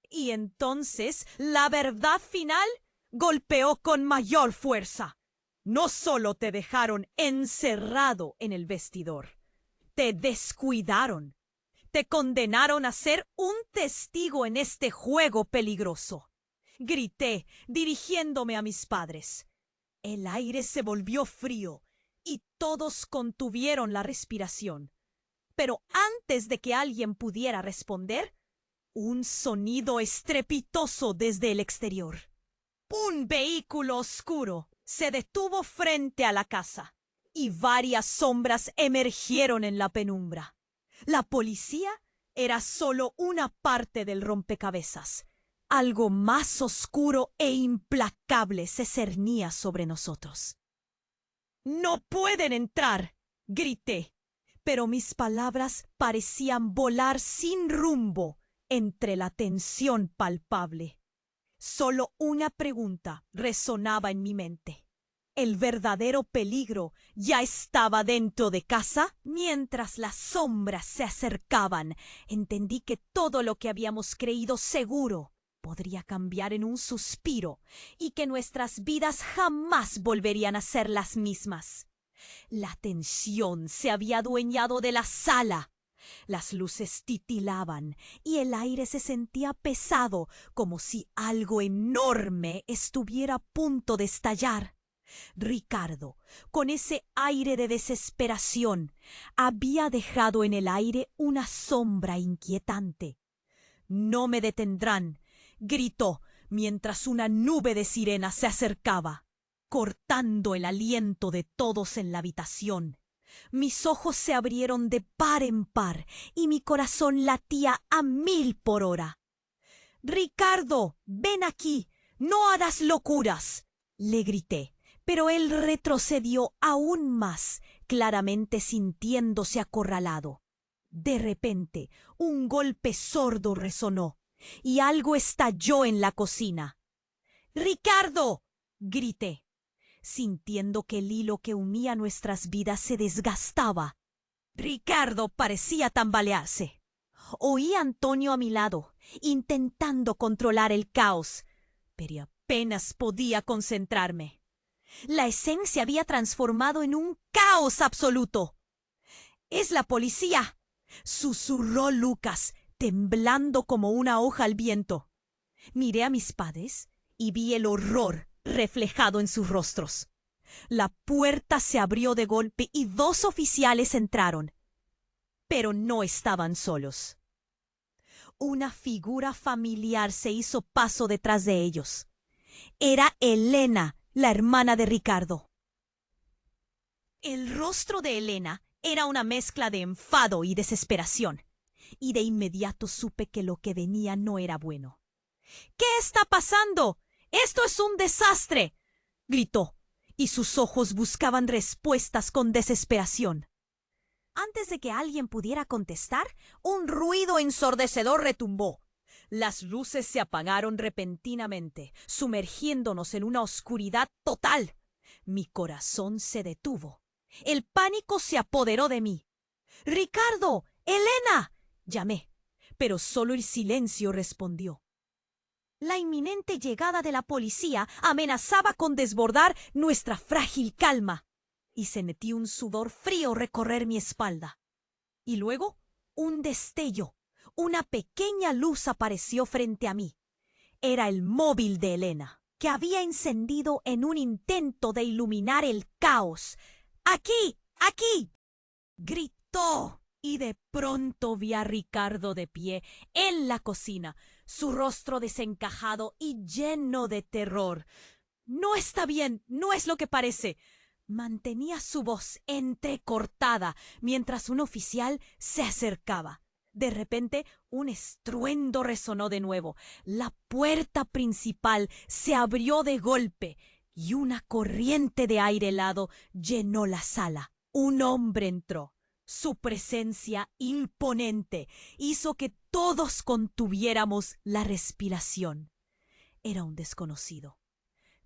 Y entonces la verdad final golpeó con mayor fuerza. No solo te dejaron encerrado en el vestidor, te descuidaron. Te condenaron a ser un testigo en este juego peligroso. Grité, dirigiéndome a mis padres. El aire se volvió frío y todos contuvieron la respiración. Pero antes de que alguien pudiera responder, un sonido estrepitoso desde el exterior. Un vehículo oscuro se detuvo frente a la casa y varias sombras emergieron en la penumbra. La policía era solo una parte del rompecabezas. Algo más oscuro e implacable se cernía sobre nosotros. «¡No pueden entrar!», grité, pero mis palabras parecían volar sin rumbo entre la tensión palpable. Solo una pregunta resonaba en mi mente. ¿El verdadero peligro ya estaba dentro de casa? Mientras las sombras se acercaban, entendí que todo lo que habíamos creído seguro podría cambiar en un suspiro y que nuestras vidas jamás volverían a ser las mismas. La tensión se había adueñado de la sala. Las luces titilaban y el aire se sentía pesado, como si algo enorme estuviera a punto de estallar. Ricardo, con ese aire de desesperación, había dejado en el aire una sombra inquietante. «No me detendrán», gritó mientras una nube de sirenas se acercaba, cortando el aliento de todos en la habitación. Mis ojos se abrieron de par en par y mi corazón latía a 1000 por hora. «Ricardo, ven aquí, no hagas locuras», le grité. Pero él retrocedió aún más, claramente sintiéndose acorralado. De repente, un golpe sordo resonó, y algo estalló en la cocina. «¡Ricardo!», grité, sintiendo que el hilo que unía nuestras vidas se desgastaba. Ricardo parecía tambalearse. Oí a Antonio a mi lado, intentando controlar el caos, pero apenas podía concentrarme. La escena se había transformado en un caos absoluto. ¡Es la policía!, susurró Lucas, temblando como una hoja al viento. Miré a mis padres y vi el horror reflejado en sus rostros. La puerta se abrió de golpe y 2 oficiales entraron. Pero no estaban solos. Una figura familiar se hizo paso detrás de ellos. Era Elena, la hermana de Ricardo. El rostro de Elena era una mezcla de enfado y desesperación, y de inmediato supe que lo que venía no era bueno. —¿Qué está pasando? ¡Esto es un desastre! —gritó, y sus ojos buscaban respuestas con desesperación. Antes de que alguien pudiera contestar, un ruido ensordecedor retumbó. Las luces se apagaron repentinamente, sumergiéndonos en una oscuridad total. Mi corazón se detuvo. El pánico se apoderó de mí. —¡Ricardo! ¡Elena! —llamé, pero solo el silencio respondió. La inminente llegada de la policía amenazaba con desbordar nuestra frágil calma, y sentí un sudor frío recorrer mi espalda. Y luego, un destello, una pequeña luz apareció frente a mí. Era el móvil de Elena, que había encendido en un intento de iluminar el caos. ¡Aquí! ¡Aquí! Gritó, y de pronto vi a Ricardo de pie en la cocina, su rostro desencajado y lleno de terror. —No está bien, no es lo que parece. Mantenía su voz entrecortada mientras un oficial se acercaba. De repente, un estruendo resonó de nuevo. La puerta principal se abrió de golpe y una corriente de aire helado llenó la sala. Un hombre entró. Su presencia imponente hizo que todos contuviéramos la respiración. Era un desconocido,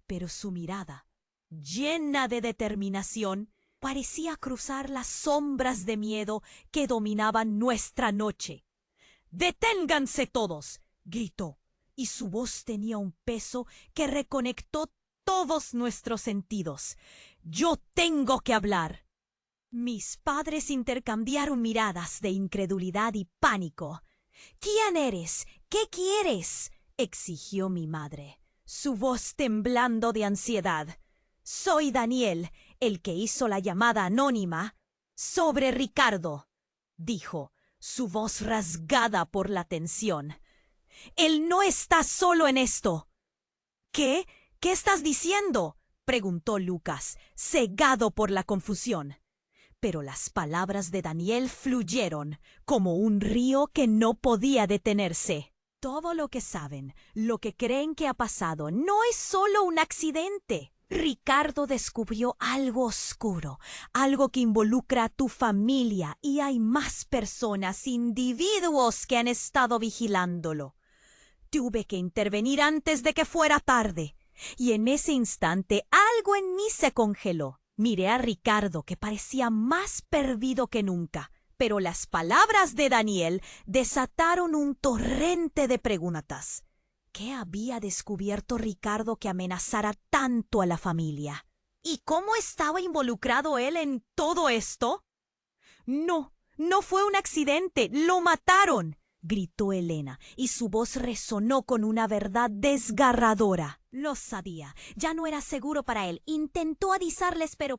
pero su mirada, llena de determinación, parecía cruzar las sombras de miedo que dominaban nuestra noche. —¡Deténganse todos! —gritó, y su voz tenía un peso que reconectó todos nuestros sentidos. —¡Yo tengo que hablar! Mis padres intercambiaron miradas de incredulidad y pánico. —¿Quién eres? ¿Qué quieres? —exigió mi madre, su voz temblando de ansiedad. —Soy Daniel, el que hizo la llamada anónima sobre Ricardo —dijo, su voz rasgada por la tensión. —Él no está solo en esto. —¿Qué? ¿Qué estás diciendo? —preguntó Lucas, cegado por la confusión. Pero las palabras de Daniel fluyeron como un río que no podía detenerse. Todo lo que saben, lo que creen que ha pasado, no es solo un accidente. Ricardo descubrió algo oscuro, algo que involucra a tu familia, y hay más personas, individuos que han estado vigilándolo. Tuve que intervenir antes de que fuera tarde, y en ese instante algo en mí se congeló. Miré a Ricardo, que parecía más perdido que nunca, pero las palabras de Daniel desataron un torrente de preguntas. ¿Qué había descubierto Ricardo que amenazara tanto a la familia? ¿Y cómo estaba involucrado él en todo esto? —No, no fue un accidente, lo mataron —gritó Elena, y su voz resonó con una verdad desgarradora. Lo sabía, ya no era seguro para él. Intentó avisarles, pero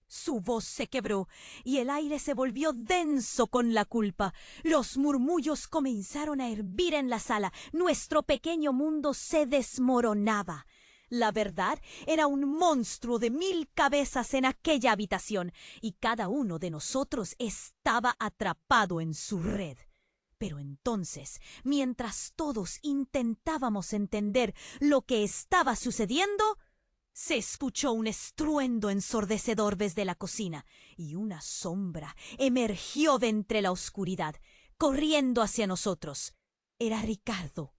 su voz se quebró y el aire se volvió denso con la culpa. Los murmullos comenzaron a hervir en la sala. Nuestro pequeño mundo se desmoronaba. La verdad, era un monstruo de 1000 cabezas en aquella habitación, y cada uno de nosotros estaba atrapado en su red. Pero entonces, mientras todos intentábamos entender lo que estaba sucediendo, se escuchó un estruendo ensordecedor desde la cocina, y una sombra emergió de entre la oscuridad, corriendo hacia nosotros. Era Ricardo,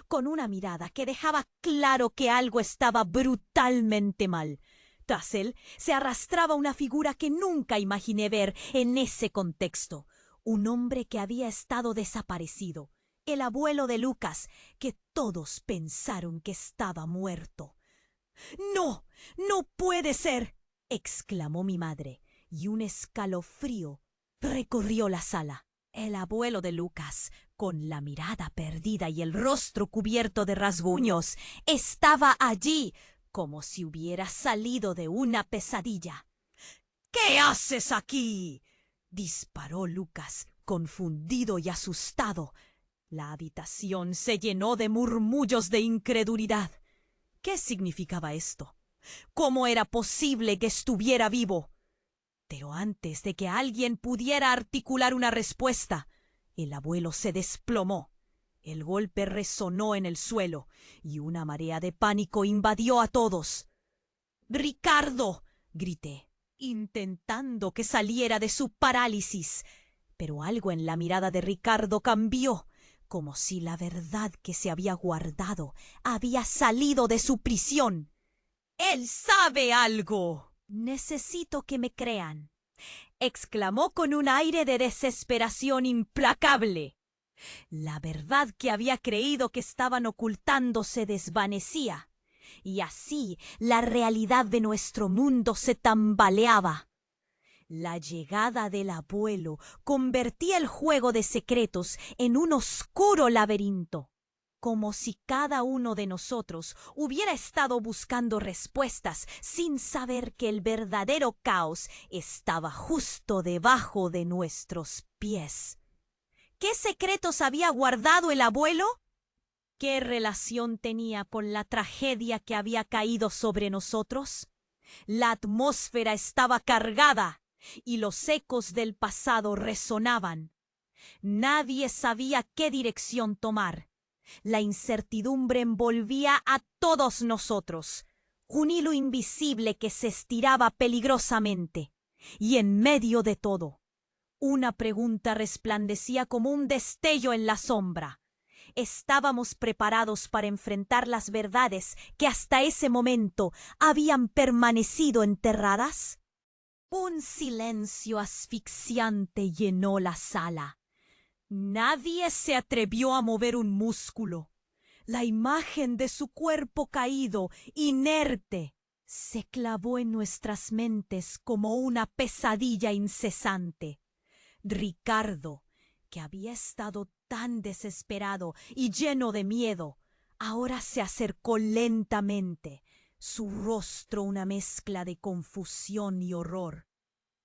con una mirada que dejaba claro que algo estaba brutalmente mal. Tras él se arrastraba una figura que nunca imaginé ver en ese contexto. Un hombre que había estado desaparecido, el abuelo de Lucas, que todos pensaron que estaba muerto. —¡No! ¡No puede ser! —exclamó mi madre, y un escalofrío Recorrió la sala. El abuelo de Lucas, con la mirada perdida y el rostro cubierto de rasguños, estaba allí como si hubiera salido de una pesadilla. —¿Qué haces aquí? —disparó Lucas, confundido y asustado. La habitación se llenó de murmullos de incredulidad. ¿Qué significaba esto? ¿Cómo era posible que estuviera vivo? Pero antes de que alguien pudiera articular una respuesta, el abuelo se desplomó. El golpe resonó en el suelo y una marea de pánico invadió a todos. —¡Ricardo! —grité, intentando que saliera de su parálisis. Pero algo en la mirada de Ricardo cambió, como si la verdad que se había guardado había salido de su prisión. —¡Él sabe algo! —Necesito que me crean —exclamó con un aire de desesperación implacable. La verdad que había creído que estaban ocultando se desvanecía, y así la realidad de nuestro mundo se tambaleaba. La llegada del abuelo convertía el juego de secretos en un oscuro laberinto, como si cada uno de nosotros hubiera estado buscando respuestas sin saber que el verdadero caos estaba justo debajo de nuestros pies. ¿Qué secretos había guardado el abuelo? ¿Qué relación tenía con la tragedia que había caído sobre nosotros? La atmósfera estaba cargada y los ecos del pasado resonaban. Nadie sabía qué dirección tomar. La incertidumbre envolvía a todos nosotros, un hilo invisible que se estiraba peligrosamente. Y en medio de todo, una pregunta resplandecía como un destello en la sombra. ¿Estábamos preparados para enfrentar las verdades que hasta ese momento habían permanecido enterradas? Un silencio asfixiante llenó la sala. Nadie se atrevió a mover un músculo. La imagen de su cuerpo caído, inerte, se clavó en nuestras mentes como una pesadilla incesante. Ricardo, que había estado tan desesperado y lleno de miedo, ahora se acercó lentamente, su rostro una mezcla de confusión y horror.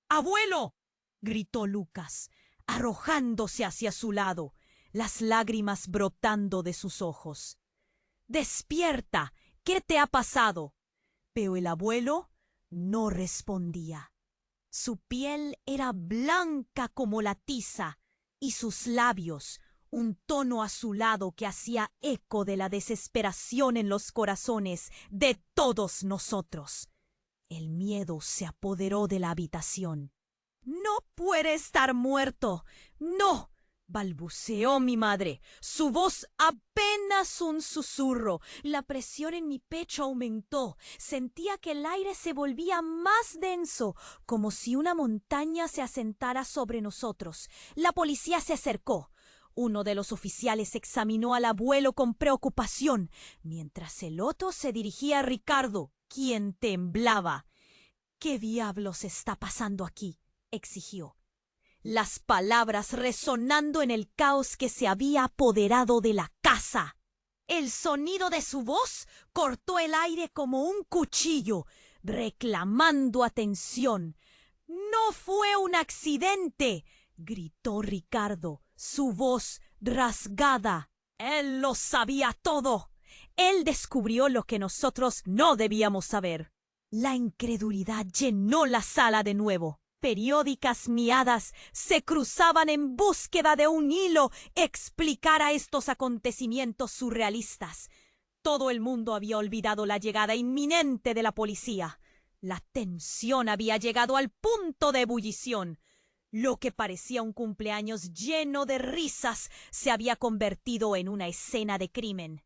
—¡Abuelo! —gritó Lucas, arrojándose hacia su lado, las lágrimas brotando de sus ojos. —¡Despierta! ¿Qué te ha pasado? Pero el abuelo no respondía. Su piel era blanca como la tiza y sus labios, un tono azulado que hacía eco de la desesperación en los corazones de todos nosotros. El miedo se apoderó de la habitación. —¡No puede estar muerto! ¡No! —balbuceó mi madre, su voz apenas un susurro. La presión en mi pecho aumentó. Sentía que el aire se volvía más denso, como si una montaña se asentara sobre nosotros. La policía se acercó. Uno de los oficiales examinó al abuelo con preocupación, mientras el otro se dirigía a Ricardo, quien temblaba. —¿Qué diablos está pasando aquí? —exigió, las palabras resonando en el caos que se había apoderado de la casa. El sonido de su voz cortó el aire como un cuchillo, reclamando atención. —¡No fue un accidente! —gritó Ricardo, su voz rasgada. Él lo sabía todo. Él descubrió lo que nosotros no debíamos saber. La incredulidad llenó la sala de nuevo. Periódicas miradas se cruzaban en búsqueda de un hilo que explicara estos acontecimientos surrealistas. Todo el mundo había olvidado la llegada inminente de la policía. La tensión había llegado al punto de ebullición. Lo que parecía un cumpleaños lleno de risas se había convertido en una escena de crimen.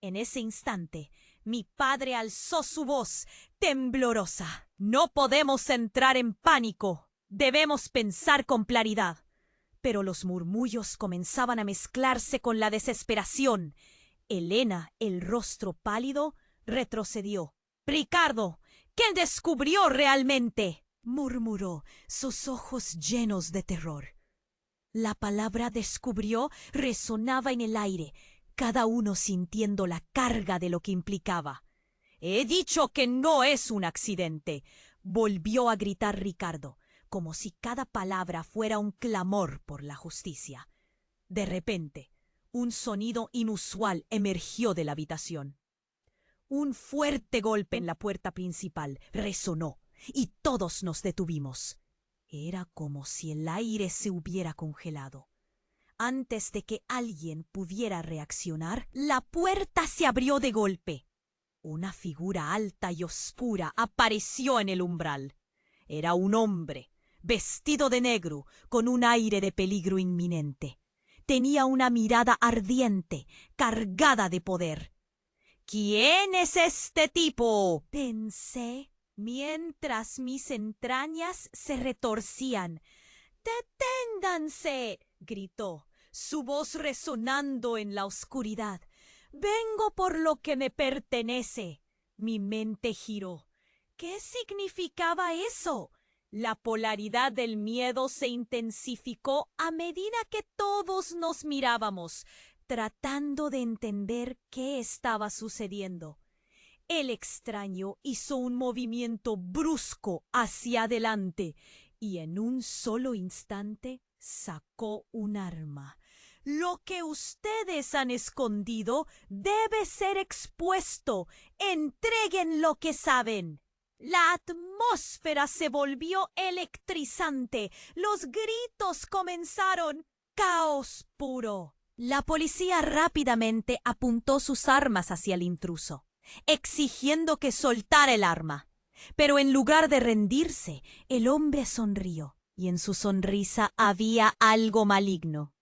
En ese instante, mi padre alzó su voz, temblorosa. —No podemos entrar en pánico. Debemos pensar con claridad. Pero los murmullos comenzaban a mezclarse con la desesperación. Elena, el rostro pálido, retrocedió. —Ricardo, ¿quién descubrió realmente? murmuró, sus ojos llenos de terror. La palabra descubrió resonaba en el aire, cada uno sintiendo la carga de lo que implicaba. «He dicho que no es un accidente», volvió a gritar Ricardo, como si cada palabra fuera un clamor por la justicia. De repente, un sonido inusual emergió de la habitación. Un fuerte golpe en la puerta principal resonó y todos nos detuvimos. Era como si el aire se hubiera congelado. Antes de que alguien pudiera reaccionar, la puerta se abrió de golpe. Una figura alta y oscura apareció en el umbral. Era un hombre, vestido de negro, con un aire de peligro inminente. Tenía una mirada ardiente, cargada de poder. «¿Quién es este tipo?», pensé, mientras mis entrañas se retorcían. «¡Deténganse!», gritó, su voz resonando en la oscuridad. «Vengo por lo que me pertenece». Mi mente giró. ¿Qué significaba eso? La polaridad del miedo se intensificó a medida que todos nos mirábamos, tratando de entender qué estaba sucediendo. El extraño hizo un movimiento brusco hacia adelante y en un solo instante sacó un arma. «Lo que ustedes han escondido debe ser expuesto. Entreguen lo que saben». La atmósfera se volvió electrizante. Los gritos comenzaron. Caos puro. La policía rápidamente apuntó sus armas hacia el intruso, exigiendo que soltara el arma. Pero en lugar de rendirse, el hombre sonrió, y en su sonrisa había algo maligno.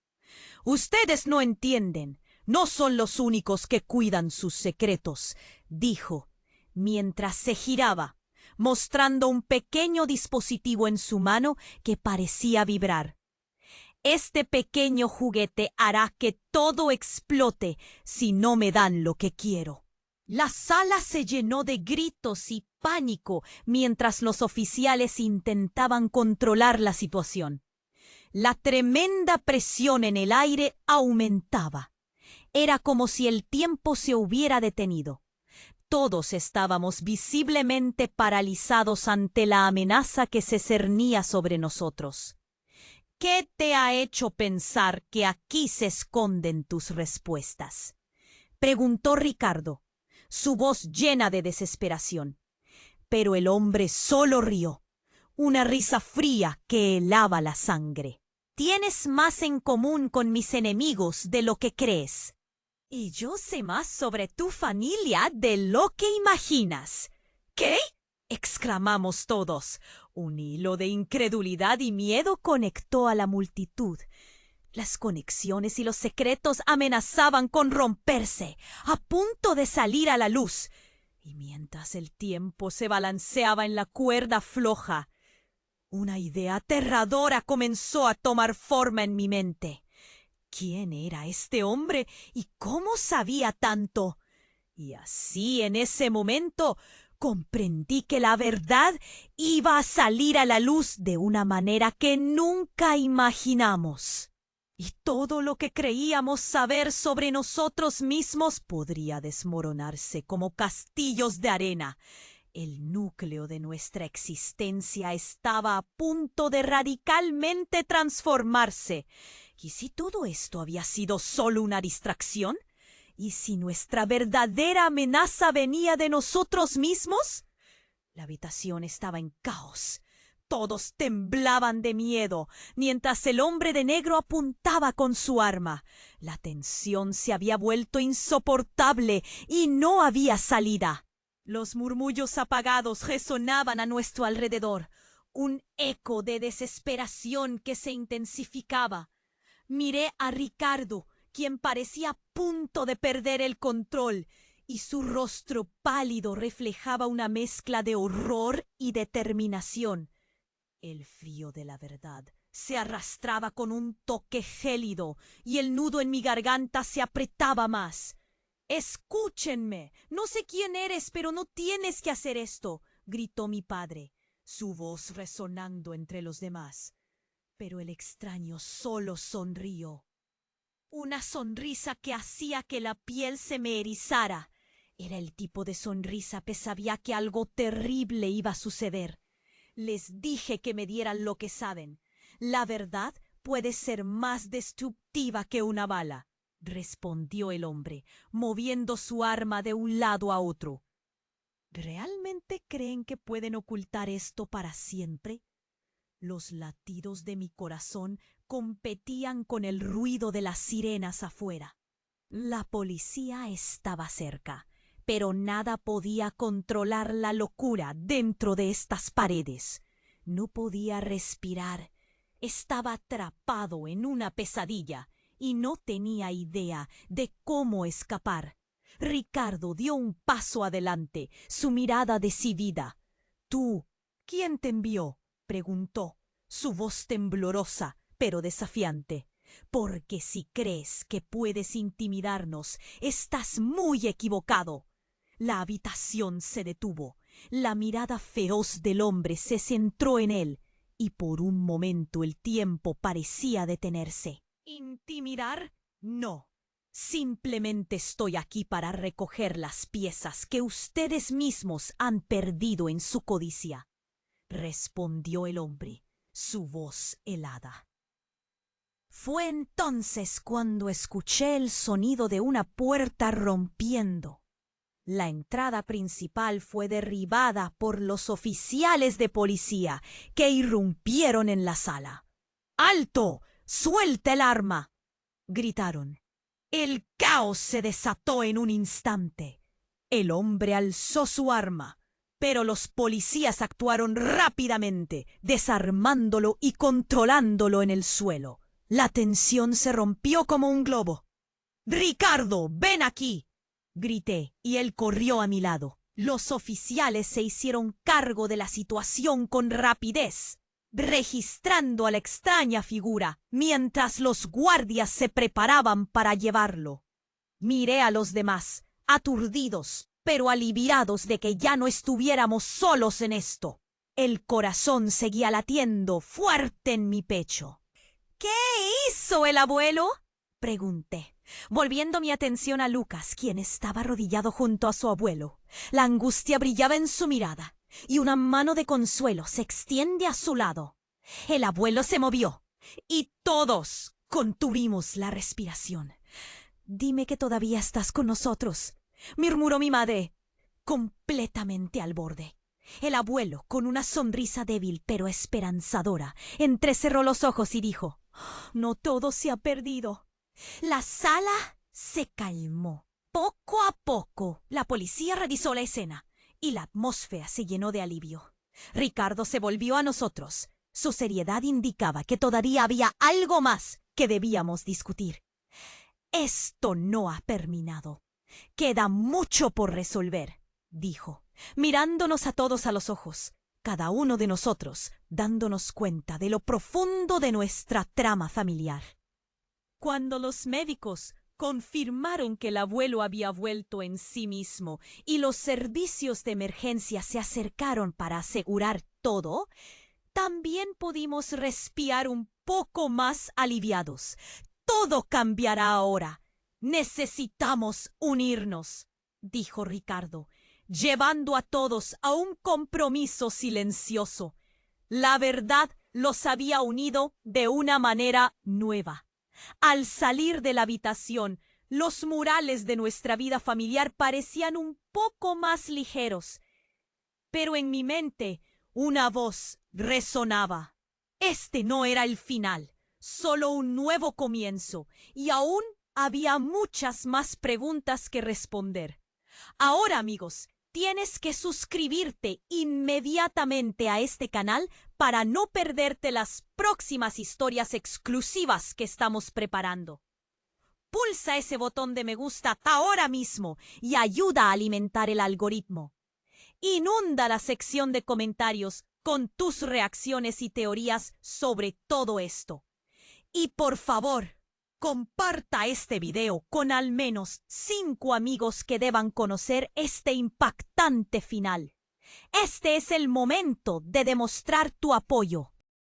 «Ustedes no entienden. No son los únicos que cuidan sus secretos», dijo, mientras se giraba, mostrando un pequeño dispositivo en su mano que parecía vibrar. «Este pequeño juguete hará que todo explote si no me dan lo que quiero». La sala se llenó de gritos y pánico mientras los oficiales intentaban controlar la situación. La tremenda presión en el aire aumentaba. Era como si el tiempo se hubiera detenido. Todos estábamos visiblemente paralizados ante la amenaza que se cernía sobre nosotros. ¿Qué te ha hecho pensar que aquí se esconden tus respuestas?, preguntó Ricardo, su voz llena de desesperación. Pero el hombre solo rió, una risa fría que helaba la sangre. «Tienes más en común con mis enemigos de lo que crees. Y yo sé más sobre tu familia de lo que imaginas». «¿Qué?», exclamamos todos. Un hilo de incredulidad y miedo conectó a la multitud. Las conexiones y los secretos amenazaban con romperse, a punto de salir a la luz. Y mientras el tiempo se balanceaba en la cuerda floja, una idea aterradora comenzó a tomar forma en mi mente. ¿Quién era este hombre y cómo sabía tanto? Y así, en ese momento, comprendí que la verdad iba a salir a la luz de una manera que nunca imaginamos. Y todo lo que creíamos saber sobre nosotros mismos podría desmoronarse como castillos de arena. El núcleo de nuestra existencia estaba a punto de radicalmente transformarse. ¿Y si todo esto había sido solo una distracción? ¿Y si nuestra verdadera amenaza venía de nosotros mismos? La habitación estaba en caos. Todos temblaban de miedo, mientras el hombre de negro apuntaba con su arma. La tensión se había vuelto insoportable y no había salida. Los murmullos apagados resonaban a nuestro alrededor, un eco de desesperación que se intensificaba. Miré a Ricardo, quien parecía a punto de perder el control, y su rostro pálido reflejaba una mezcla de horror y determinación. El frío de la verdad se arrastraba con un toque gélido y el nudo en mi garganta se apretaba más. «Escúchenme. No sé quién eres, pero no tienes que hacer esto», gritó mi padre. su voz resonando entre los demás. Pero el extraño solo sonrió. Una sonrisa que hacía que la piel se me erizara. Era el tipo de sonrisa que sabía que algo terrible iba a suceder. Les dije que me dieran lo que saben. La verdad puede ser más destructiva que una bala, respondió el hombre, moviendo su arma de un lado a otro. ¿Realmente creen que pueden ocultar esto para siempre? Los latidos de mi corazón competían con el ruido de las sirenas afuera. La policía estaba cerca, pero nada podía controlar la locura dentro de estas paredes. No podía respirar. Estaba atrapado en una pesadilla y no tenía idea de cómo escapar. Ricardo dio un paso adelante, su mirada decidida. «¿Tú? ¿Quién te envió?», preguntó, su voz temblorosa, pero desafiante. «Porque si crees que puedes intimidarnos, estás muy equivocado». La habitación se detuvo. La mirada feroz del hombre se centró en él, y por un momento el tiempo parecía detenerse. ¿Intimidar? No. Simplemente estoy aquí para recoger las piezas que ustedes mismos han perdido en su codicia, respondió el hombre, su voz helada. Fue entonces cuando escuché el sonido de una puerta rompiendo. La entrada principal fue derribada por los oficiales de policía que irrumpieron en la sala. «¡Alto! ¡Suelta el arma!», gritaron. El caos se desató en un instante. El hombre alzó su arma, pero los policías actuaron rápidamente, desarmándolo y controlándolo en el suelo. La tensión se rompió como un globo. «¡Ricardo, ven aquí!», grité, y él corrió a mi lado. Los oficiales se hicieron cargo de la situación con rapidez, registrando a la extraña figura, mientras los guardias se preparaban para llevarlo. Miré a los demás, aturdidos, pero aliviados de que ya no estuviéramos solos en esto. El corazón seguía latiendo fuerte en mi pecho. «¿Qué hizo el abuelo?», pregunté, volviendo mi atención a Lucas, quien estaba arrodillado junto a su abuelo. La angustia brillaba en su mirada, y una mano de consuelo se extiende a su lado. El abuelo se movió, y todos contuvimos la respiración. «Dime que todavía estás con nosotros», murmuró mi madre, completamente al borde. El abuelo, con una sonrisa débil pero esperanzadora, entrecerró los ojos y dijo: «No todo se ha perdido». La sala se calmó. Poco a poco, la policía revisó la escena y la atmósfera se llenó de alivio. Ricardo se volvió a nosotros. Su seriedad indicaba que todavía había algo más que debíamos discutir. «Esto no ha terminado. Queda mucho por resolver», dijo, mirándonos a todos a los ojos, cada uno de nosotros dándonos cuenta de lo profundo de nuestra trama familiar. Cuando los médicos confirmaron que el abuelo había vuelto en sí mismo y los servicios de emergencia se acercaron para asegurar todo, también pudimos respirar un poco más aliviados. «Todo cambiará ahora. Necesitamos unirnos», dijo Ricardo, llevando a todos a un compromiso silencioso. La verdad los había unido de una manera nueva. Al salir de la habitación, los murales de nuestra vida familiar parecían un poco más ligeros. Pero en mi mente una voz resonaba. Este no era el final, solo un nuevo comienzo, y aún había muchas más preguntas que responder. Ahora, amigos, tienes que suscribirte inmediatamente a este canal para no perderte las próximas historias exclusivas que estamos preparando. Pulsa ese botón de me gusta ahora mismo y ayuda a alimentar el algoritmo. Inunda la sección de comentarios con tus reacciones y teorías sobre todo esto. Y por favor, comparta este video con al menos 5 amigos que deban conocer este impactante final. Este es el momento de demostrar tu apoyo.